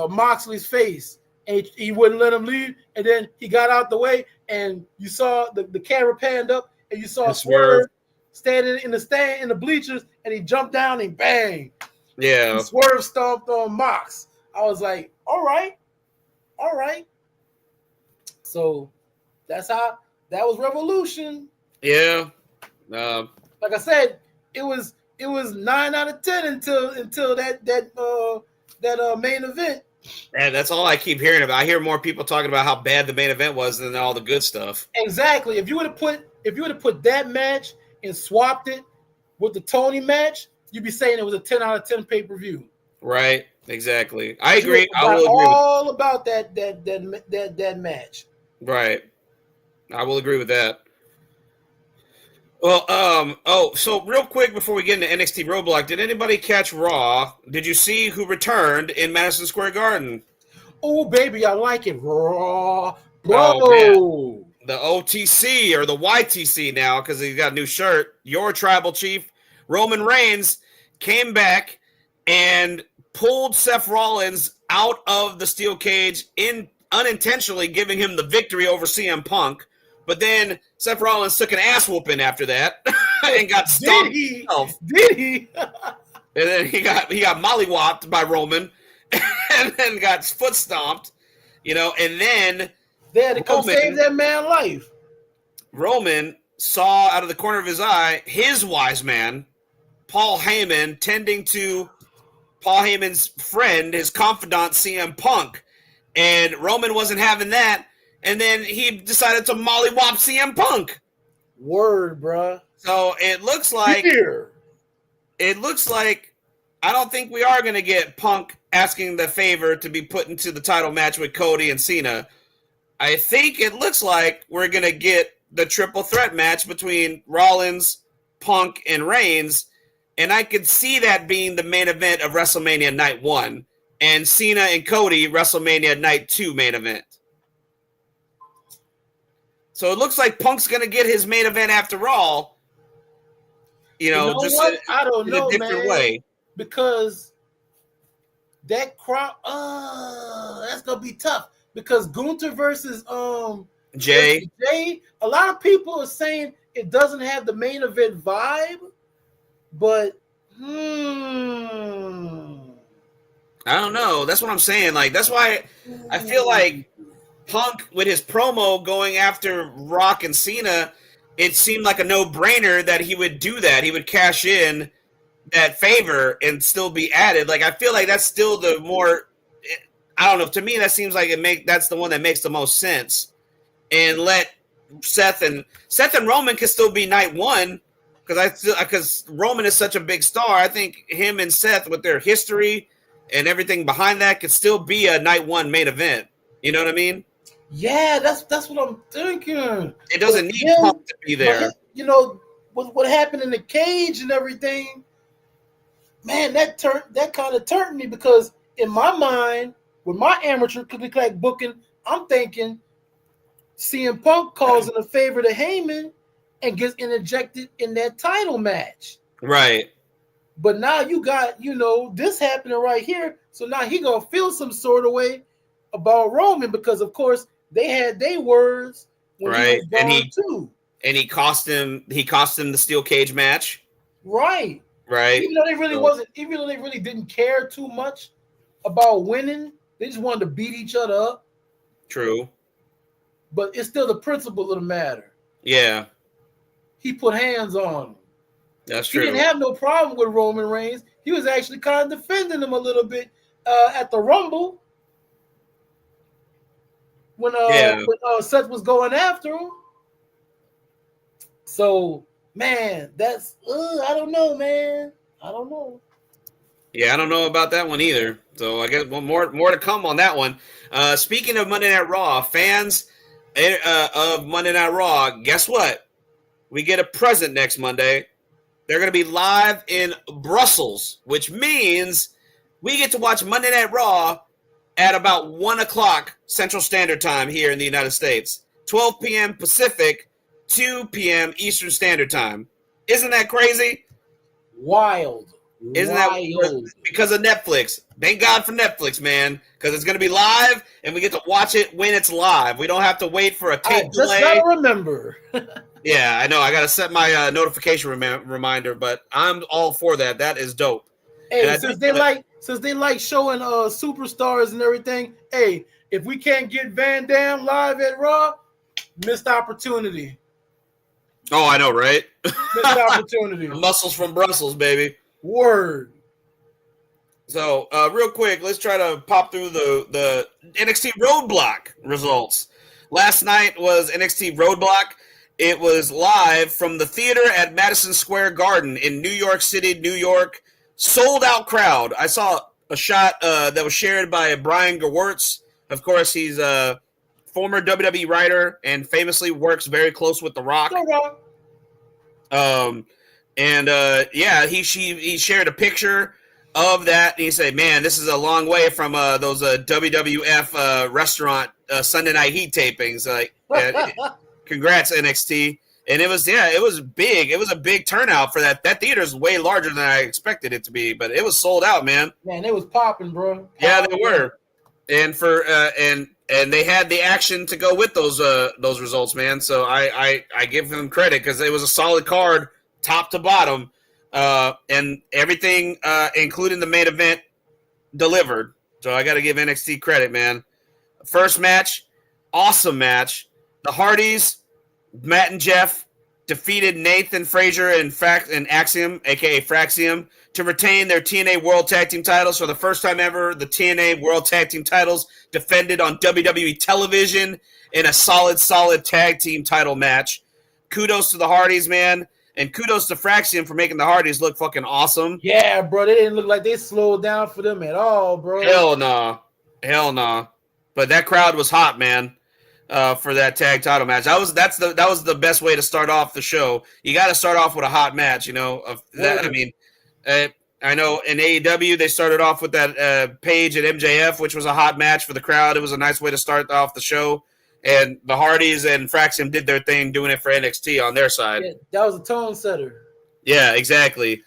Moxley's face. And he wouldn't let him leave, and then he got out the way, and you saw the camera panned up, and you saw Swerve standing in the bleachers, and he jumped down and bang. Yeah. And Swerve stomped on Mox. I was like, all right. So that was Revolution. Yeah. Like I said, it was 9 out of 10 until that main event. And that's all I keep hearing about. I hear more people talking about how bad the main event was than all the good stuff. Exactly. If you would have put that match and swapped it with the Tony match, you'd be saying it was a 10 out of 10 pay-per-view. Right. Exactly. I agree. I will agree. All about that match. Right. I will agree with that. Well, so real quick before we get into NXT Roadblock, did anybody catch Raw? Did you see who returned in Madison Square Garden? Oh, baby, I like it. Raw. Oh, the OTC or the YTC now because he's got a new shirt. Your tribal chief, Roman Reigns, came back and pulled Seth Rollins out of the steel cage, unintentionally giving him the victory over CM Punk. But then Seth Rollins took an ass whooping after that and got stomped himself. Did he? And then he got mollywopped by Roman and then got foot stomped, and then they had to come save that man's life. Roman saw out of the corner of his eye his wise man, Paul Heyman, tending to Paul Heyman's friend, his confidant, CM Punk. And Roman wasn't having that. And then he decided to mollywop CM Punk. Word, bruh. So it looks like I don't think we are going to get Punk asking the favor to be put into the title match with Cody and Cena. I think it looks like we're going to get the triple threat match between Rollins, Punk, and Reigns. And I could see that being the main event of WrestleMania Night 1. And Cena and Cody, WrestleMania Night 2 main event. So it looks like Punk's going to get his main event after all. I don't know, in a different way. Because that crowd, that's going to be tough. Because Gunther versus Jay, a lot of people are saying it doesn't have the main event vibe. But, I don't know. That's what I'm saying. Like, that's why I feel like Punk, with his promo going after Rock and Cena, it seemed like a no-brainer that he would do that. He would cash in that favor and still be added. Like, I feel like that's still the more, I don't know. To me, that seems like that's the one that makes the most sense. And let Seth and Roman can still be Night 1. Because Roman is such a big star, I think him and Seth, with their history and everything behind that, could still be a Night 1 main event. You know what I mean? Yeah, that's what I'm thinking. It doesn't need Punk to be there. What happened in the cage and everything, man, that kind of turned me, because in my mind, with my amateur click booking, I'm thinking CM Punk causing a favor to Heyman and gets interjected in that title match. Right. But now you got, this happening right here. So now he going to feel some sort of way about Roman, because, of course, they had their words when he was gone too. And he cost him the steel cage match. Right. Right. Even though they really didn't care too much about winning, they just wanted to beat each other up. True. But it's still the principle of the matter. Yeah. He put hands on him. That's true. He didn't have no problem with Roman Reigns. He was actually kind of defending him a little bit at the Rumble when Seth was going after him. So, man, that's I don't know, man. I don't know. Yeah, I don't know about that one either. So I guess more to come on that one. Speaking of Monday Night Raw, fans of Monday Night Raw, guess what? We get a present next Monday. They're going to be live in Brussels, which means we get to watch Monday Night Raw at about 1 o'clock Central Standard Time here in the United States. 12 p.m. Pacific, 2 p.m. Eastern Standard Time. Isn't that crazy? Wild. Isn't that because of Netflix? Thank God for Netflix, man, because it's going to be live and we get to watch it when it's live. We don't have to wait for a tape delay. I just got to remember. Yeah, I know. I got to set my notification reminder, but I'm all for that. That is dope. Hey, since they like showing superstars and everything, hey, if we can't get Van Dam live at Raw, missed opportunity. Oh, I know, right? Missed opportunity. Muscles from Brussels, baby. Word. So, real quick, let's try to pop through the NXT Roadblock results. Last night was NXT Roadblock. It was live from the theater at Madison Square Garden in New York City, New York. Sold out crowd. I saw a shot that was shared by Brian Gewirtz. Of course, he's a former WWE writer and famously works very close with The Rock. He shared a picture of that, and he said, "Man, this is a long way from those WWF restaurant Sunday Night Heat tapings." Congrats, NXT. And it was big. It was a big turnout for that. That theater is way larger than I expected it to be, but it was sold out, man. Man, it was popping, bro. Yeah, they were. and for and they had the action to go with those results, man. So I give them credit because it was a solid card, top to bottom, and everything, including the main event, delivered. So I got to give NXT credit, man. First match, awesome match. The Hardys, Matt and Jeff, defeated Nathan Frazier and Axiom, aka Fraxium, to retain their TNA World Tag Team titles for the first time ever. The TNA World Tag Team titles defended on WWE television in a solid tag team title match. Kudos to the Hardys, man, and kudos to Fraxium for making the Hardys look fucking awesome. Yeah, bro, they didn't look like they slowed down for them at all, bro. Hell no. But that crowd was hot, man. For that tag title match, that was the best way to start off the show. You got to start off with a hot match, you know. I know in AEW they started off with that Paige and MJF, which was a hot match for the crowd. It was a nice way to start off the show, and the Hardys and Fraxium did their thing, doing it for NXT on their side. Yeah, that was a tone setter. Yeah, exactly.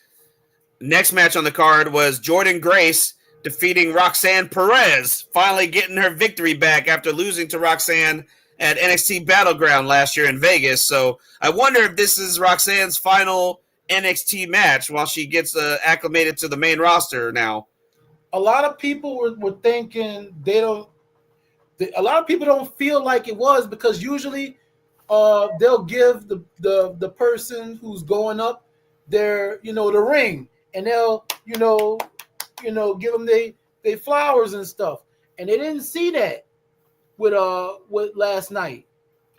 Next match on the card was Jordynne Grace defeating Roxanne Perez, finally getting her victory back after losing to Roxanne at NXT Battleground last year in Vegas. So I wonder if this is Roxanne's final NXT match while she gets acclimated to the main roster now. A lot of people were thinking a lot of people don't feel like it was, because usually they'll give the person who's going up their, the ring, and they'll, give them they flowers and stuff. And they didn't see that with last night,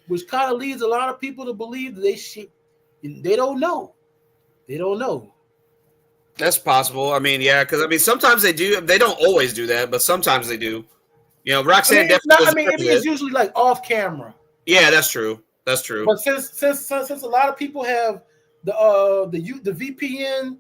which kind of leads a lot of people to believe that they don't know. They don't know. That's possible. I mean, yeah, because sometimes they do. They don't always do that, but sometimes they do. Roxanne definitely. It's usually like off camera. Yeah, that's true. That's true. But since a lot of people have the VPN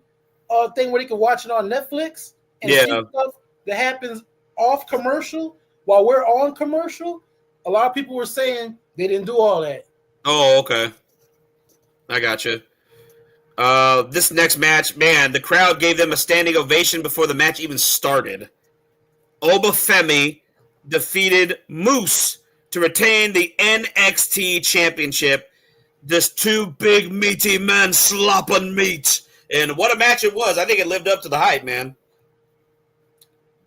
thing where they can watch it on Netflix and see stuff that happens off commercial while we're on commercial, a lot of people were saying they didn't do all that. Oh, okay. I got you. This next match, man, the crowd gave them a standing ovation before the match even started. Obafemi defeated Moose to retain the NXT Championship. This two big meaty men slopping meat. And what a match it was. I think it lived up to the hype, man.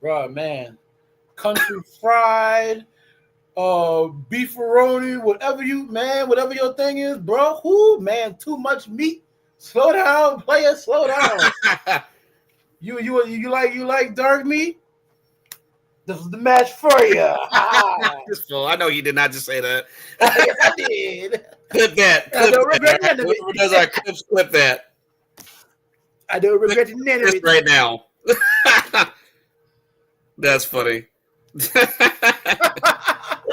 Bro, man. Country fried, beefaroni, whatever your thing is, bro. Whoo, man, too much meat. Slow down, player, slow down. You like dark meat? This is the match for you. I know you did not just say that. Yes, I did. Clip that. Whoever does our clips, clip that. I don't regret it right now. That's funny.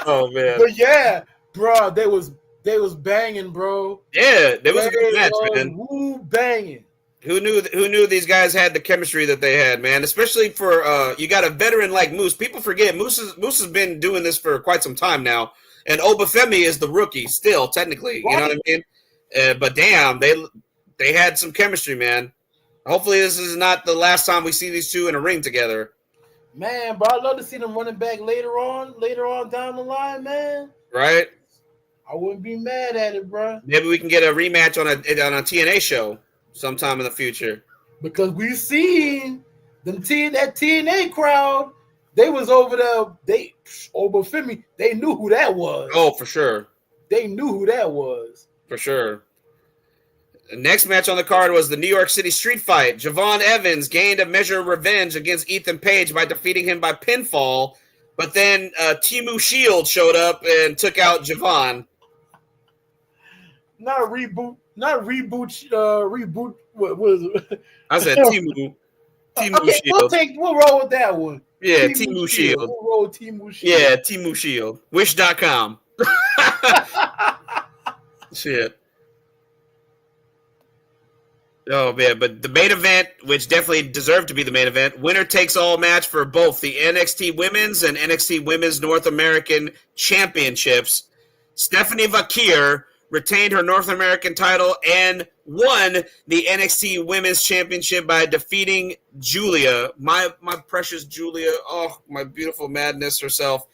Oh man. But yeah, bro, they was banging, bro. Yeah, there was a good match, man. Woo, banging. Who knew these guys had the chemistry that they had, man? Especially for you got a veteran like Moose. People forget Moose has been doing this for quite some time now, and Obafemi is the rookie still, technically. Right. You know what I mean? But damn, they had some chemistry, man. Hopefully, this is not the last time we see these two in a ring together. Man, bro, I'd love to see them running back later on down the line, man. Right? I wouldn't be mad at it, bro. Maybe we can get a rematch on a TNA show sometime in the future. Because we've seen that TNA crowd, they was over there. Obafemi, they knew who that was. Oh, for sure. They knew who that was. For sure. The next match on the card was the New York City Street Fight. Javon Evans gained a measure of revenge against Ethan Page by defeating him by pinfall, but then Timu Shield showed up and took out Javon. Not reboot. What was it? I said Timu. Okay, Shield. We'll roll with that one. Yeah, Timu Shield. We'll roll with Timu Shield. Yeah, Timu Shield. Wish.com. Shit. Oh, man, but the main event, which definitely deserved to be the main event, winner-takes-all match for both the NXT Women's and NXT Women's North American Championships. Stephanie Vakir retained her North American title, and won the NXT Women's Championship by defeating Julia, my precious Julia. Oh, my beautiful madness herself.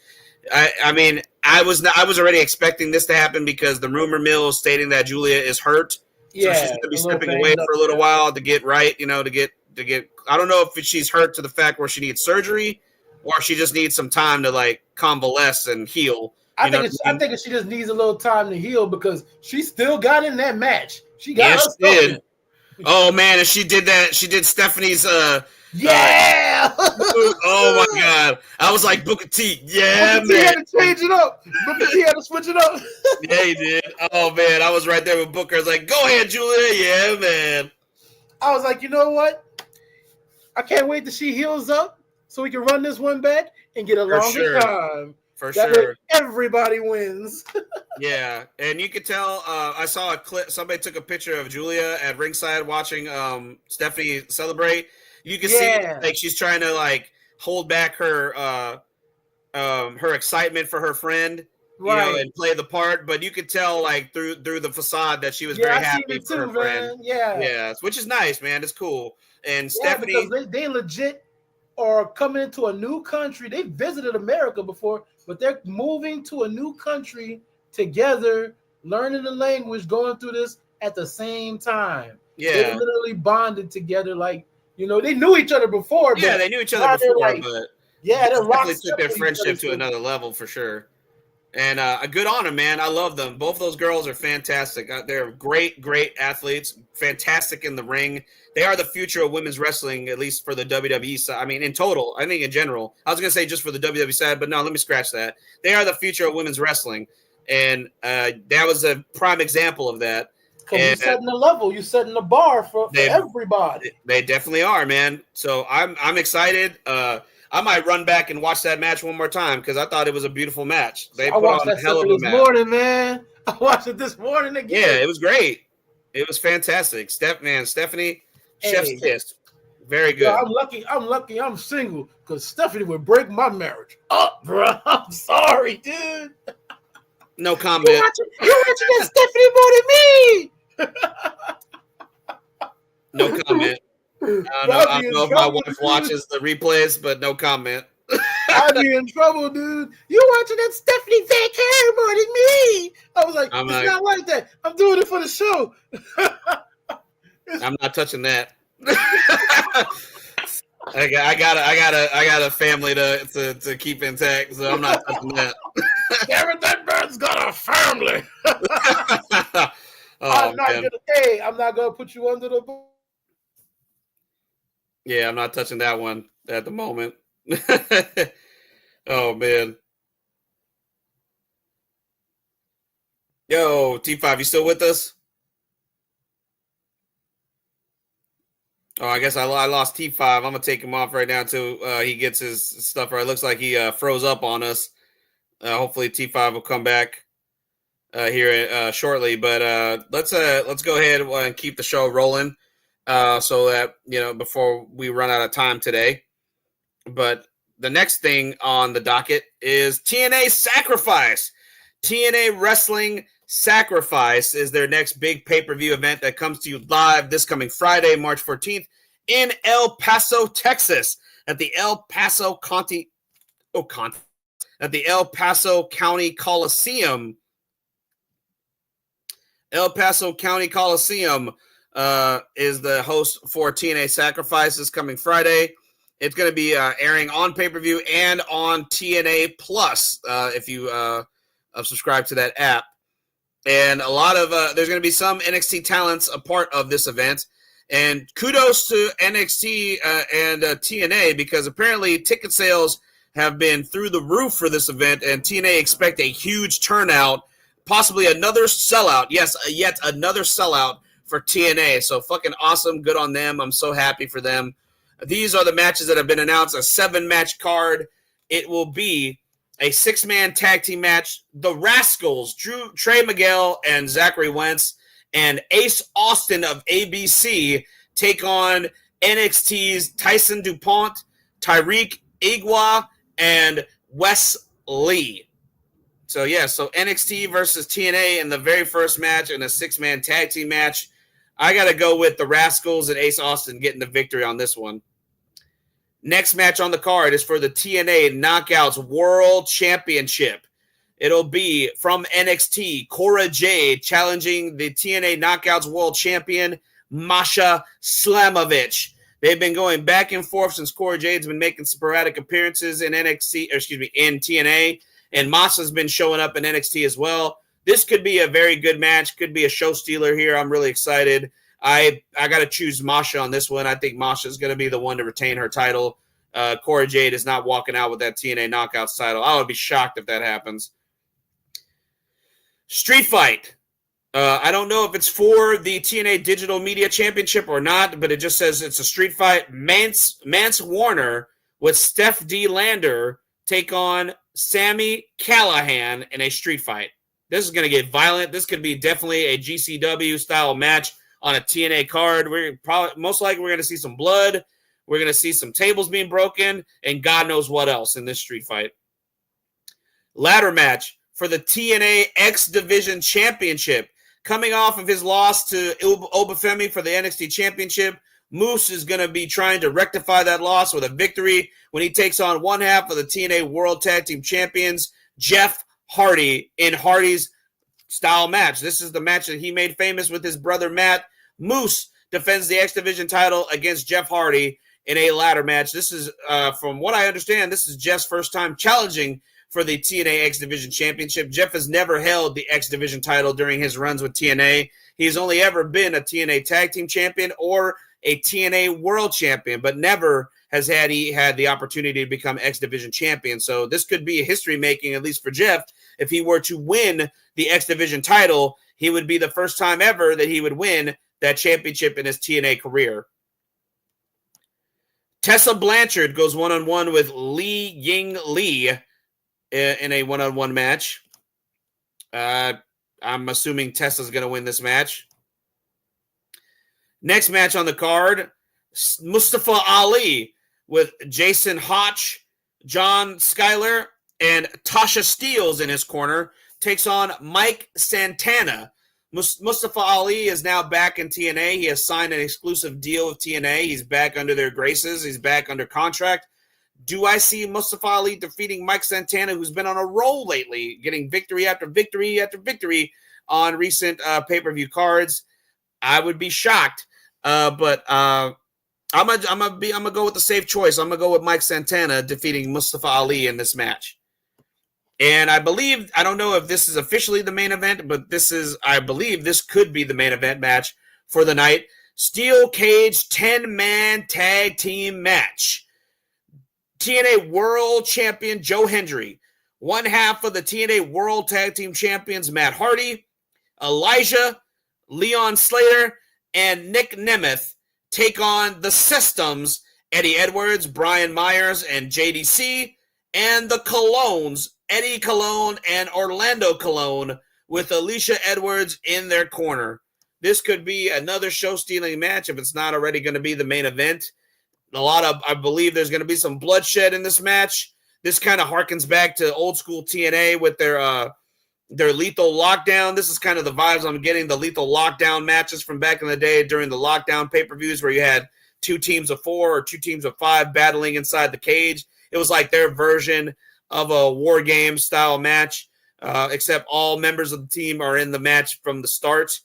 I mean, I was already expecting this to happen because the rumor mill is stating that Julia is hurt. So she's going to be stepping away for a little while to get right, to get. I don't know if she's hurt to the fact where she needs surgery, or she just needs some time to like convalesce and heal. I think she just needs a little time to heal because she still got in that match. She got her did. Oh man, and she did that. She did Stephanie's. Oh my god, I was like Booker T. Yeah, Booker T had to change it up. Booker T had to switch it up. Yeah, he did. Oh man, I was right there with Booker. I was like, "Go ahead, Julia." Yeah, man. I was like, you know what? I can't wait till she heals up so we can run this one back and get a longer time. For sure. Everybody wins. Yeah. And you could tell, I saw a clip. Somebody took a picture of Julia at ringside watching Stephanie celebrate. You can see like she's trying to like hold back her excitement for her friend, and play the part. But you could tell like through the facade that she was very happy for her friend. Yeah, which is nice, man. It's cool. And Stephanie, because they legit are coming into a new country. They visited America before, but they're moving to a new country together, learning the language, going through this at the same time. Yeah, they literally bonded together. Like they knew each other before. Yeah, but they knew each other before, but they definitely took their friendship to another level for sure. And a good on them, man. I love them. Both those girls are fantastic. They're great athletes. Fantastic in the ring. They are the future of women's wrestling, at least for the WWE side. I mean, in total. I think in general. I was going to say just for the WWE side, but no, let me scratch that. They are the future of women's wrestling. And that was a prime example of that. Because you're setting the level. You're setting the bar for everybody. They definitely are, man. So I'm excited. I might run back and watch that match one more time because I thought it was a beautiful match. They put on a hell of a match. Morning, man. I watched it this morning again. Yeah, it was great. It was fantastic. Stephanie, chef's kiss. Very good. I'm lucky I'm single because Stephanie would break my marriage up, bro. I'm sorry, dude. No comment. You're watching that Stephanie more than me. No comment. I don't know if my wife watches the replays, but no comment. I'd be in trouble, dude. You're watching that Stephanie fake hair more than me. I was like, it's not like that. I'm doing it for the show. I'm not touching that. I got a family to keep intact, so I'm not touching that. Damn it, that bird's got a family. I'm not gonna put you under the boot. Yeah, I'm not touching that one at the moment. Oh, man. Yo, T5, you still with us? Oh, I guess I lost T5. I'm going to take him off right now until he gets his stuff right. It looks like he froze up on us. Hopefully T5 will come back here shortly. But let's go ahead and keep the show rolling. So that, before we run out of time today. But the next thing on the docket is TNA Sacrifice. TNA Wrestling Sacrifice is their next big pay-per-view event that comes to you live this coming Friday, March 14th in El Paso, Texas at the El Paso County Coliseum. El Paso County Coliseum is the host for TNA Sacrifice this coming Friday. It's going to be airing on pay-per-view and on TNA Plus if you subscribe to that app. And a lot of there's going to be some NXT talents a part of this event. And kudos to NXT and TNA because apparently ticket sales have been through the roof for this event, and TNA expect a huge turnout, possibly another sellout. Yes, yet another sellout for TNA. So fucking awesome. Good on them. I'm so happy for them. These are the matches that have been announced. A 7-match card. It will be a 6-man tag team match. The Rascals, Trey Miguel and Zachary Wentz, and Ace Austin of ABC take on NXT's Tyson DuPont, Tyreek Igwa, and Wes Lee. So NXT versus TNA in the very first match in a 6-man tag team match. I got to go with the Rascals and Ace Austin getting the victory on this one. Next match on the card is for the TNA Knockouts World Championship. It'll be from NXT, Cora Jade challenging the TNA Knockouts World Champion, Masha Slamovich. They've been going back and forth since Cora Jade's been making sporadic appearances in in TNA, and Masha's been showing up in NXT as well. This could be a very good match, could be a show stealer here. I'm really excited. I got to choose Masha on this one. I think Masha is going to be the one to retain her title. Cora Jade is not walking out with that TNA Knockouts title. I would be shocked if that happens. Street Fight. I don't know if it's for the TNA Digital Media Championship or not, but it just says it's a street fight. Mance Warner with Steph D. Lander take on Sammy Callahan in a street fight. This is going to get violent. This could be definitely a GCW style match on a TNA card. Most likely we're going to see some blood. We're going to see some tables being broken, and God knows what else in this street fight. Ladder match for the TNA X Division Championship. Coming off of his loss to Obafemi for the NXT Championship, Moose is going to be trying to rectify that loss with a victory when he takes on one half of the TNA World Tag Team Champions, Jeff Hardy, in Hardy's style match. This is the match that he made famous with his brother Matt. Moose defends the X Division title against Jeff Hardy in a ladder match. This is, from what I understand, this is Jeff's first time challenging for the TNA X Division Championship. Jeff has never held the X Division title during his runs with TNA. He's only ever been a TNA Tag Team Champion or a TNA World Champion, but never has he had the opportunity to become X Division Champion. So this could be a history-making, at least for Jeff. If he were to win the X Division title, he would be the first time ever that he would win that championship in his TNA career. Tessa Blanchard goes one-on-one with Li Ying Lee in a one-on-one match. I'm assuming Tessa's going to win this match. Next match on the card, Mustafa Ali with Jason Hotch, John Schuyler, and Tasha Steeles in his corner takes on Mike Santana. Mustafa Ali is now back in TNA. He has signed an exclusive deal with TNA. He's back under their graces. He's back under contract. Do I see Mustafa Ali defeating Mike Santana, who's been on a roll lately, getting victory after victory after victory on recent pay-per-view cards? I would be shocked, but I'm gonna go with the safe choice. I'm gonna go with Mike Santana defeating Mustafa Ali in this match. And I don't know if this is officially the main event, but I believe this could be the main event match for the night. Steel Cage 10-man tag team match. TNA World Champion Joe Hendry, one half of the TNA World Tag Team Champions Matt Hardy, Elijah, Leon Slater, and Nick Nemeth take on the Systems, Eddie Edwards, Brian Myers, and JDC, and the Colognes, Eddie Colon and Orlando Colon, with Alicia Edwards in their corner. This could be another show-stealing match if it's not already going to be the main event. I believe there's going to be some bloodshed in this match. This kind of harkens back to old school TNA with their Lethal Lockdown. This is kind of the vibes I'm getting, the Lethal Lockdown matches from back in the day during the Lockdown pay-per-views where you had 2 teams of 4 or 2 teams of 5 battling inside the cage. It was like their version of a war game style match, except all members of the team are in the match from the start.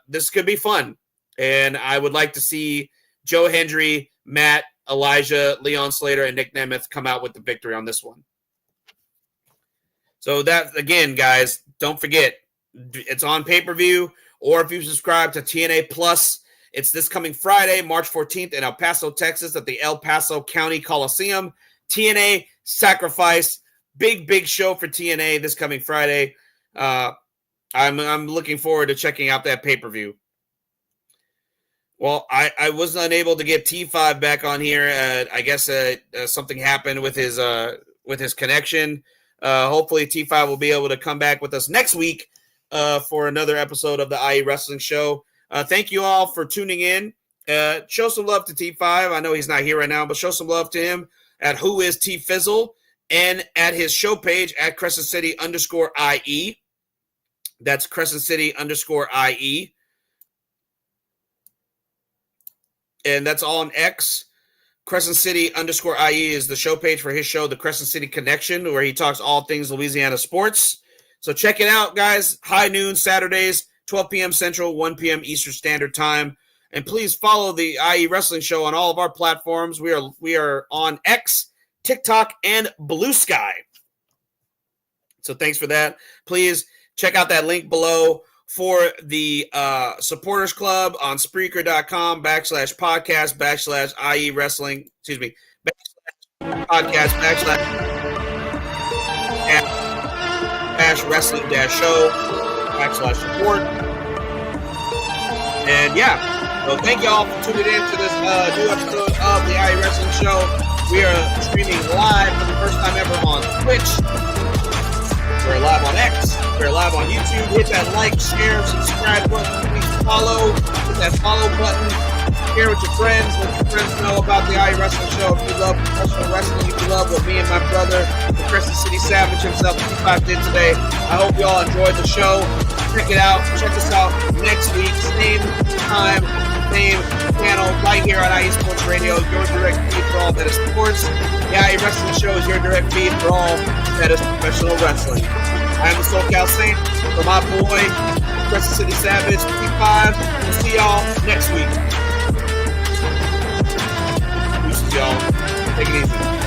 This could be fun, and I would like to see Joe Hendry, Matt, Elijah, Leon Slater, and Nick Nemeth come out with the victory on this one. So that, again, guys, don't forget, it's on pay-per-view, or if you subscribe to TNA Plus, it's this coming Friday, March 14th in El Paso, Texas at the El Paso County Coliseum. TNA Sacrifice, big show for TNA this coming Friday. I'm looking forward to checking out that pay-per-view. Well, I was unable to get T5 back on here. I guess something happened with his connection. Hopefully T5 will be able to come back with us next week for another episode of the IE Wrestling Show. Thank you all for tuning in. Show some love to T5. I know he's not here right now, but show some love to him at Who Is T Fizzle. and at his show page at Crescent City _IE. That's Crescent City _IE. And that's all on X. Crescent City _IE is the show page for his show, The Crescent City Connection, where he talks all things Louisiana sports. So check it out, guys. High noon Saturdays, 12 p.m. Central, 1 p.m. Eastern Standard Time. And please follow the IE Wrestling Show on all of our platforms. We are on X, TikTok, and Blue Sky. So thanks for that. Please check out that link below for the Supporters Club on Spreaker.com /podcast /IE Wrestling. Excuse me. /podcast /wrestling -show /support. And yeah, so thank y'all for tuning in to this new episode of the IE Wrestling Show. We are streaming live for the first time ever on Twitch. We're live on X. We're live on YouTube. Hit that like, share, subscribe button. Please follow. Hit that follow button. Share with your friends. Let your friends know about the IE Wrestling Show. If you love professional wrestling, if you love what me and my brother, the Crescent City Savage himself, T5, did today, I hope you all enjoyed the show. Check it out. Check us out next week. Same time, same channel, right here on IE Sports Radio. Your direct feed for all that is sports. The IE Wrestling Show is your direct feed for all that is professional wrestling. I am the SoCal Saint for my boy, Crescent City Savage, T5. We'll see y'all next week. Peace, y'all. Take it easy.